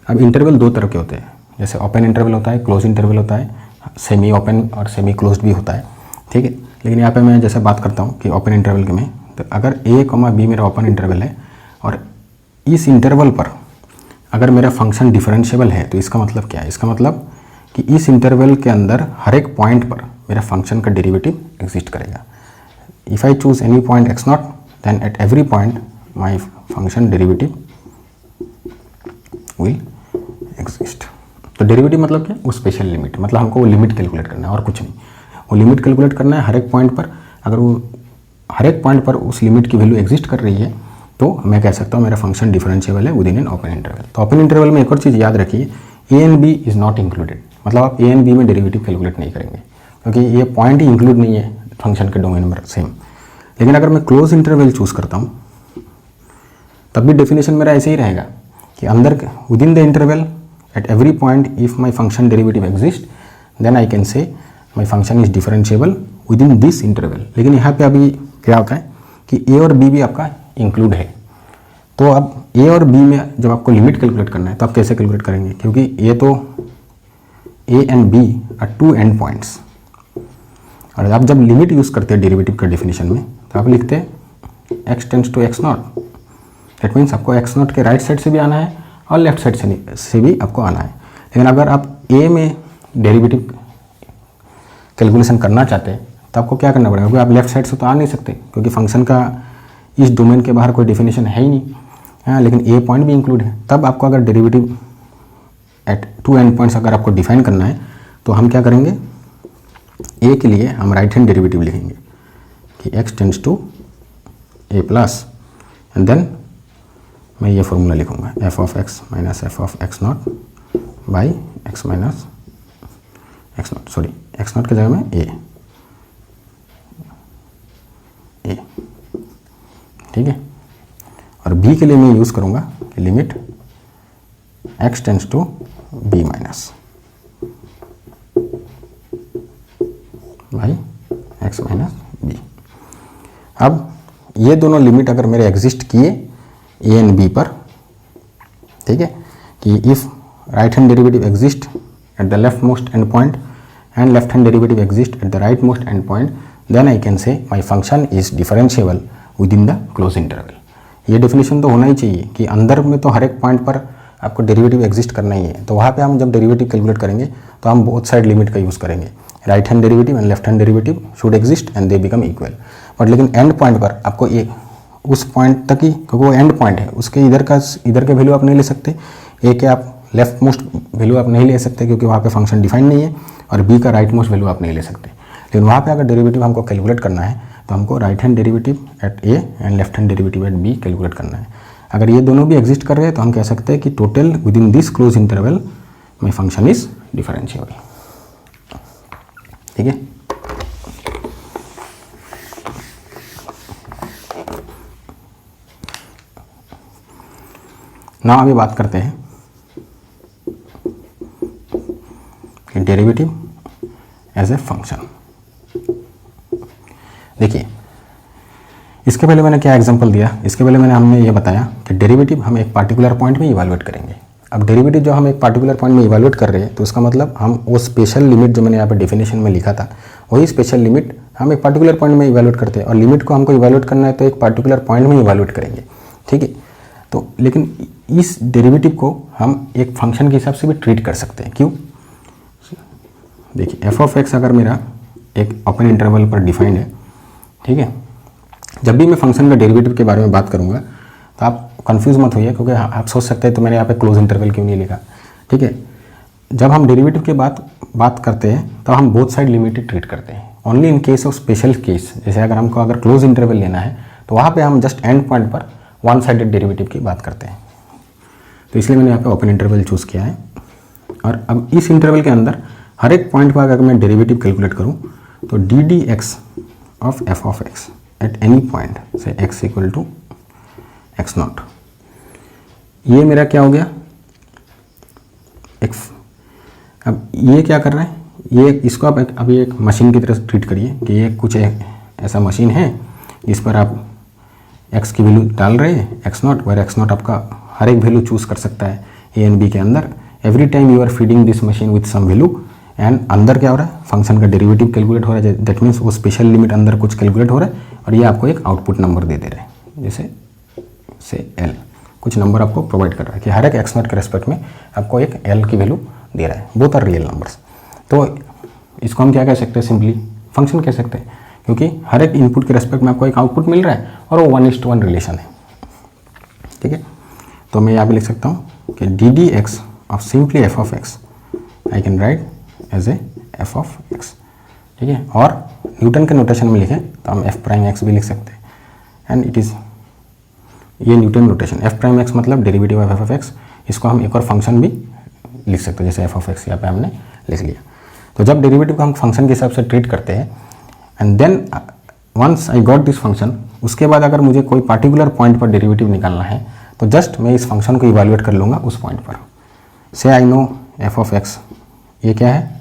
अब इंटरवल दो तरह के होते हैं, जैसे ओपन इंटरवल होता है, क्लोज इंटरवल होता है, सेमी ओपन और सेमी क्लोज्ड भी होता है। ठीक है, लेकिन यहाँ पे मैं जैसे बात करता हूँ कि ओपन इंटरवल के में, तो अगर a, b मेरा ओपन इंटरवल है और इस इंटरवल पर अगर मेरा फंक्शन डिफरेंशिएबल है, तो इसका मतलब क्या है, इसका मतलब कि इस इंटरवल के अंदर हर एक पॉइंट पर मेरा फंक्शन का डेरिवेटिव एग्जिस्ट करेगा। If I choose any point x0, then at every point my function derivative will exist. तो डेरिवेटिव मतलब क्या, वो स्पेशल लिमिट, मतलब हमको वो लिमिट कैलकुलेट करना है और कुछ नहीं। वो लिमिट कैलकुलेट करना है हर एक पॉइंट पर। अगर वो हर एक पॉइंट पर उस लिमिट की वैल्यू एग्जिस्ट कर रही है, तो मैं कह सकता हूँ मेरा फंक्शन डिफरेंशिएबल है विदिन एन ओपन इंटरवल। तो ओपन इंटरवल में एक और चीज़ याद रखिए, a and b is not included. मतलब आप a एंड b में डेरिवेटिव कैलकुलेट नहीं करेंगे, क्योंकि ये पॉइंट ही इंक्लूड नहीं है फंक्शन के डोमेन में सेम। लेकिन अगर मैं क्लोज इंटरवल चूज़ करता हूँ, तब भी डेफिनेशन मेरा ऐसे ही रहेगा कि अंदर within the interval at every point if my function derivative exist, then I can say my function is differentiable within this interval. लेकिन यहाँ पे अभी क्या होता है कि a और b भी आपका इंक्लूड है। तो अब a और b में जब आपको लिमिट कैलकुलेट करना है, तो आप कैसे कैलकुलेट करेंगे, क्योंकि ये तो a and b are two end points. और आप जब लिमिट यूज़ करते हैं डेरिवेटिव का डेफिनेशन में, तो आप लिखते हैं x tends to x0। That means आपको x0 के राइट साइड से भी आना है और लेफ्ट साइड से भी आपको आना है। लेकिन अगर आप ए में डेरिवेटिव कैलकुलेशन करना चाहते हैं तो आपको क्या करना पड़ेगा, क्योंकि आप लेफ्ट साइड से तो आ नहीं सकते, क्योंकि फंक्शन का इस डोमेन के बाहर कोई डेफिनेशन है ही नहीं। हाँ, लेकिन ए पॉइंट भी इंक्लूड है। तब आपको अगर डेरिवेटिव एट 2 एंड पॉइंट्स अगर आपको डिफाइन करना है तो हम क्या करेंगे, ए के लिए हम राइट हैंड डेरिवेटिव लिखेंगे कि x tends to a plus, and then मैं ये फॉर्मूला लिखूंगा f of x minus F of x not by x minus x naught, sorry x naught की जगह में ए, ठीक है। और b के लिए मैं यूज़ करूंगा कि limit x tends to b minus by x minus b. अब ये दोनों लिमिट अगर मेरे एग्जिस्ट किए ए एंड बी पर, ठीक है, कि if right hand derivative exist at the left most end point and left hand derivative exist at the right most end point, then I can say my function is differentiable within the close interval. ये definition तो होना ही चाहिए कि अंदर में तो हर एक point पर आपको डेरिवेटिव एग्जिस्ट करना ही है। तो वहाँ पे हम जब डेरिवेटिव कैलकुलेट करेंगे तो हम बोथ साइड लिमिट का यूज़ करेंगे, right hand derivative and left hand derivative should exist and they become equal. But लेकिन एंड पॉइंट पर आपको ये उस पॉइंट तक ही, क्योंकि वो एंड पॉइंट है, उसके इधर के वैल्यू आप नहीं ले सकते, ए के आप लेफ्ट मोस्ट वैल्यू आप नहीं ले सकते क्योंकि वहाँ पे फंक्शन डिफाइन नहीं है, और बी का राइट मोस्ट वैल्यू आप नहीं ले सकते। लेकिन वहाँ पे अगर डेरिवेटिव हमको कैलकुलेट करना है तो हमको right hand derivative at a and left hand derivative at b calculate करना है। अगर ये दोनों भी एग्जिस्ट कर रहे हैं तो हम कह सकते हैं कि total with in this close interval my function is differentiable, ठीक है। ना अभी बात करते हैं कि डेरिवेटिव एज ए फंक्शन। देखिए, इसके पहले मैंने क्या एग्जांपल दिया, इसके पहले हमने ये बताया कि डेरिवेटिव हम एक पार्टिकुलर पॉइंट में इवैल्यूएट करेंगे। अब डेरिवेटिव जो हम एक पार्टिकुलर पॉइंट में इवैल्यूएट कर रहे हैं तो उसका मतलब हम वो स्पेशल लिमिट जो मैंने यहाँ पे डेफिनेशन में लिखा था वही स्पेशल लिमिट हम एक पार्टिकुलर पॉइंट में इवैल्यूएट करते हैं, और लिमिट को हमको इवैल्यूएट करना है तो एक पार्टिकुलर पॉइंट में इवैल्यूएट करेंगे, ठीक है। तो लेकिन इस डेरिवेटिव को हम एक फंक्शन के हिसाब से भी ट्रीट कर सकते हैं। क्यों? देखिए, एफ ऑफ एक्स अगर मेरा एक ओपन इंटरवल पर डिफाइंड है, ठीक है, जब भी मैं फंक्शन का डेरिवेटिव के बारे में बात करूंगा तो आप कंफ्यूज मत होइए, क्योंकि आप सोच सकते हैं तो मैंने यहाँ पे क्लोज इंटरवल क्यों नहीं लिखा, ठीक है। जब हम डेरिवेटिव के बात करते हैं तो हम बोथ साइड लिमिटेड ट्रीट करते हैं। Only in case of special case, जैसे अगर क्लोज इंटरवल लेना है तो वहाँ पर हम जस्ट एंड पॉइंट पर वन साइडेड डेरिवेटिव की बात करते हैं। तो इसलिए मैंने यहाँ पे ओपन इंटरवल चूज़ किया है। और अब इस इंटरवल के अंदर हर एक पॉइंट पर अगर मैं डेरिवेटिव कैलकुलेट करूँ तो D D x of F of X at any point say X equal to x not, ये मेरा क्या हो गया, अब ये क्या कर रहा है, ये इसको आप अभी एक मशीन की तरह ट्रीट करिए कि ये कुछ ऐसा मशीन है जिस पर आप एक्स की वैल्यू डाल रहे हैं, एक्स नॉट, और एक्स नॉट आपका हर एक वैल्यू चूज़ कर सकता है ए एंड बी के अंदर। Every time you are feeding this machine with some value, and अंदर क्या हो रहा है, फंक्शन का डेरिवेटिव कैलकुलेट हो रहा है। दैट मीन्स वो स्पेशल लिमिट अंदर कुछ कैलकुलेट हो रहा है और ये आपको एक आउटपुट नंबर दे रहा है, जैसे से एल कुछ नंबर आपको प्रोवाइड कर रहा है कि हर एक एक्स नॉट के रेस्पेक्ट में आपको एक एल की वैल्यू दे रहा है। Both are real numbers. तो इसको हम क्या कह सकते हैं, सिंपली फंक्शन कह सकते हैं, क्योंकि हर एक इनपुट के रेस्पेक्ट में आपको एक आउटपुट मिल रहा है और वो 1:1 रिलेशन है, ठीक है। तो मैं यहाँ पे लिख सकता हूँ कि D D x of simply f of x I can write as a f of x, ठीक है। और न्यूटन के नोटेशन में लिखें तो हम एफ प्राइम एक्स भी लिख सकते हैं, एंड इट इज़ ये Newton notation. F prime X मतलब derivative of F of X. इसको हम एक और फंक्शन भी लिख सकते हैं, जैसे एफ ऑफ एक्स यहाँ पे हमने लिख लिया। तो जब डेरिवेटिव को हम फंक्शन के हिसाब से ट्रीट करते हैं, and then once I got this function, उसके बाद अगर मुझे कोई पार्टिकुलर पॉइंट पर डेरिवेटिव निकालना है तो जस्ट मैं इस फंक्शन को इवैल्यूएट कर लूँगा उस पॉइंट पर। Say I know F of X, ये क्या है,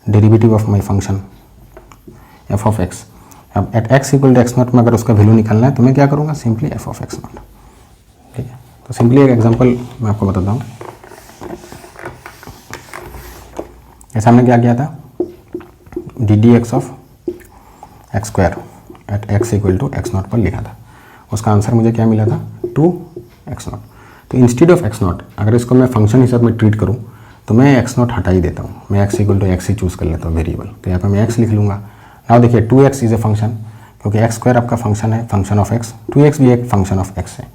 derivative of my function F of X. अब at x equal to x naught में अगर उसका वैल्यू निकालना है तो मैं क्या करूँगा, simply f of x not, ठीक है। तो सिंपली एक एग्जांपल मैं आपको बताता हूँ। ऐसा हमने क्या किया था, d D x of x square at x equal to x not पर लिखा था। उसका आंसर मुझे क्या मिला था, 2 एक्स नॉट। तो इंस्टेड ऑफ एक्स नॉट, अगर इसको मैं फंक्शन हिसाब में ट्रीट करूँ तो मैं एक्स नॉट हटा ही देता हूँ, मैं एक्स इक्वल टू एक्स ही चूज़ कर लेता हूँ वेरिएबल। तो यहाँ पर मैं एक्स लिख लूँगा। नाउ देखिए 2x इज़ ए फंक्शन, क्योंकि एक्स स्क्वायर आपका फंक्शन है, फंक्शन ऑफ एक्स, 2x भी एक फंक्शन ऑफ एक्स है।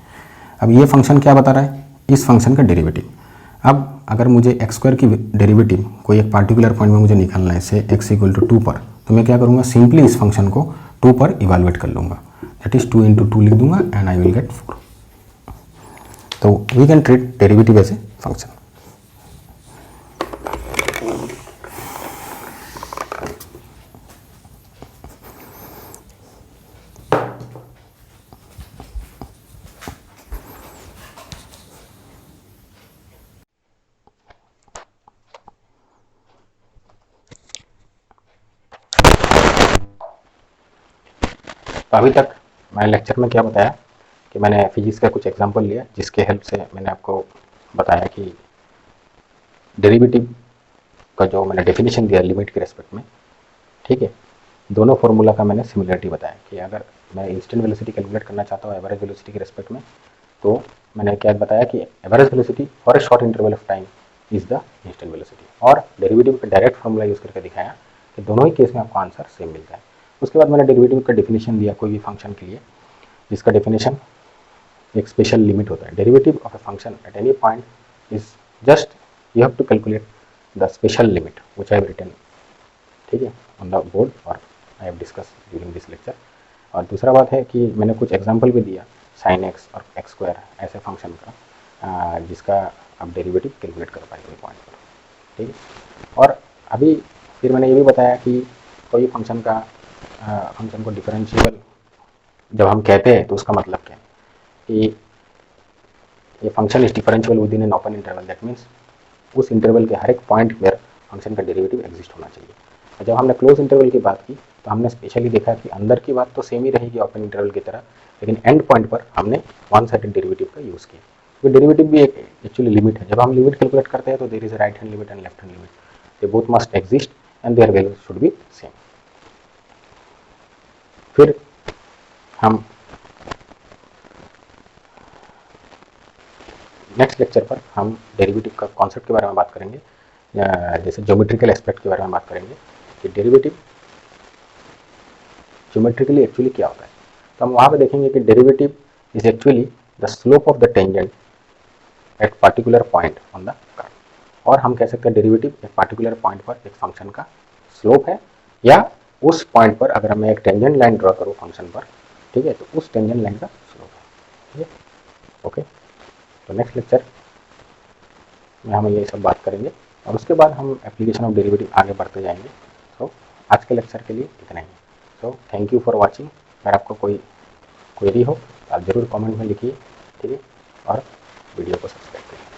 अब ये फंक्शन क्या बता रहा है, इस फंक्शन का डेरिवेटिव। अब अगर मुझे एक्स स्क्वायर की डेरिवेटिव कोई एक पार्टिकुलर पॉइंट में मुझे निकालना है, से एक्स इक्वल टू 2 पर, तो मैं क्या करूँगा, सिंपली इस फंक्शन को 2 पर इवेलुएट कर लूँगा, दैट इज 2 × 2 लिख दूंगा एंड आई विल गेट 4। तो we can treat derivative as a function. तो अभी तक मैंने लेक्चर में क्या बताया कि मैंने फिजिक्स का कुछ एग्जांपल लिया, जिसके हेल्प से मैंने आपको बताया कि डेरिवेटिव का जो मैंने डेफिनेशन दिया लिमिट के रेस्पेक्ट में, ठीक है, दोनों फार्मूला का मैंने सिमिलरिटी बताया कि अगर मैं इंस्टेंट वेलोसिटी कैलकुलेट करना चाहता हूँ एवरेज वेलोसिटी के रेस्पेक्ट में, तो मैंने क्या बताया कि average velocity for a short interval of time is the instant velocity, और डेरिवेटिव का डायरेक्ट फार्मूला यूज़ करके दिखाया कि दोनों ही केस में आपको आंसर सेम मिलता है। उसके बाद मैंने डेरिवेटिव का डेफिनेशन दिया कोई भी फंक्शन के लिए, जिसका डेफिनेशन एक स्पेशल लिमिट होता है। Derivative of a function at any point is just you have to calculate the special limit which I have written, ठीक है, ऑन द बोर्ड और I have discuss during this lecture. और दूसरा बात है कि मैंने कुछ एग्जांपल भी दिया sin x और एक्स स्क्वायर ऐसे फंक्शन का, जिसका आप डेरिवेटिव कैलकुलेट कर पाएंगे पॉइंट पर, ठीक है। और अभी फिर मैंने ये भी बताया कि कोई फंक्शन को डिफरेंशिएबल जब हम कहते हैं तो उसका मतलब क्या है कि ये function is differentiable with in an open interval, that means उस इंटरवल के हर एक पॉइंट पर फंक्शन का डेरिवेटिव एग्जिस्ट होना चाहिए। और जब हमने क्लोज इंटरवल की बात की तो हमने स्पेशली देखा कि अंदर की बात तो सेम ही रहेगी ओपन इंटरवल की तरह, लेकिन एंड पॉइंट पर हमने वन साइडेड डेरिवेटिव का यूज़ किया। तो डेरिवेटिव भी एक एक्चुअली लिमिट है। जब हम लिमिट कैलकुलेट करते हैं तो there is a right hand limit and left hand limit, they both must exist and their value should be same. फिर हम नेक्स्ट लेक्चर पर हम डेरिवेटिव का कॉन्सेप्ट के बारे में बात करेंगे, जैसे ज्योमेट्रिकल एस्पेक्ट के बारे में बात करेंगे कि डेरिवेटिव ज्योमेट्रिकली एक्चुअली क्या होता है। तो हम वहाँ पे देखेंगे कि derivative is actually the slope of the tangent at particular point on the curve, और हम कह सकते हैं डेरिवेटिव एक पार्टिकुलर पॉइंट पर एक फंक्शन का स्लोप है, या उस पॉइंट पर अगर मैं एक टेंजेंट लाइन ड्रॉ करूँ फंक्शन पर, ठीक है, तो उस टेंजेंट लाइन का स्लोप है, ठीक है, ओके। तो नेक्स्ट लेक्चर में हम ये सब बात करेंगे और उसके बाद हम एप्लीकेशन ऑफ डेरिवेटिव आगे बढ़ते जाएंगे। तो आज के लेक्चर के लिए इतना ही। So thank you for watching. अगर आपको कोई क्वेरी हो तो आप ज़रूर कमेंट में लिखिए, ठीक है, और वीडियो को सब्सक्राइब करिए।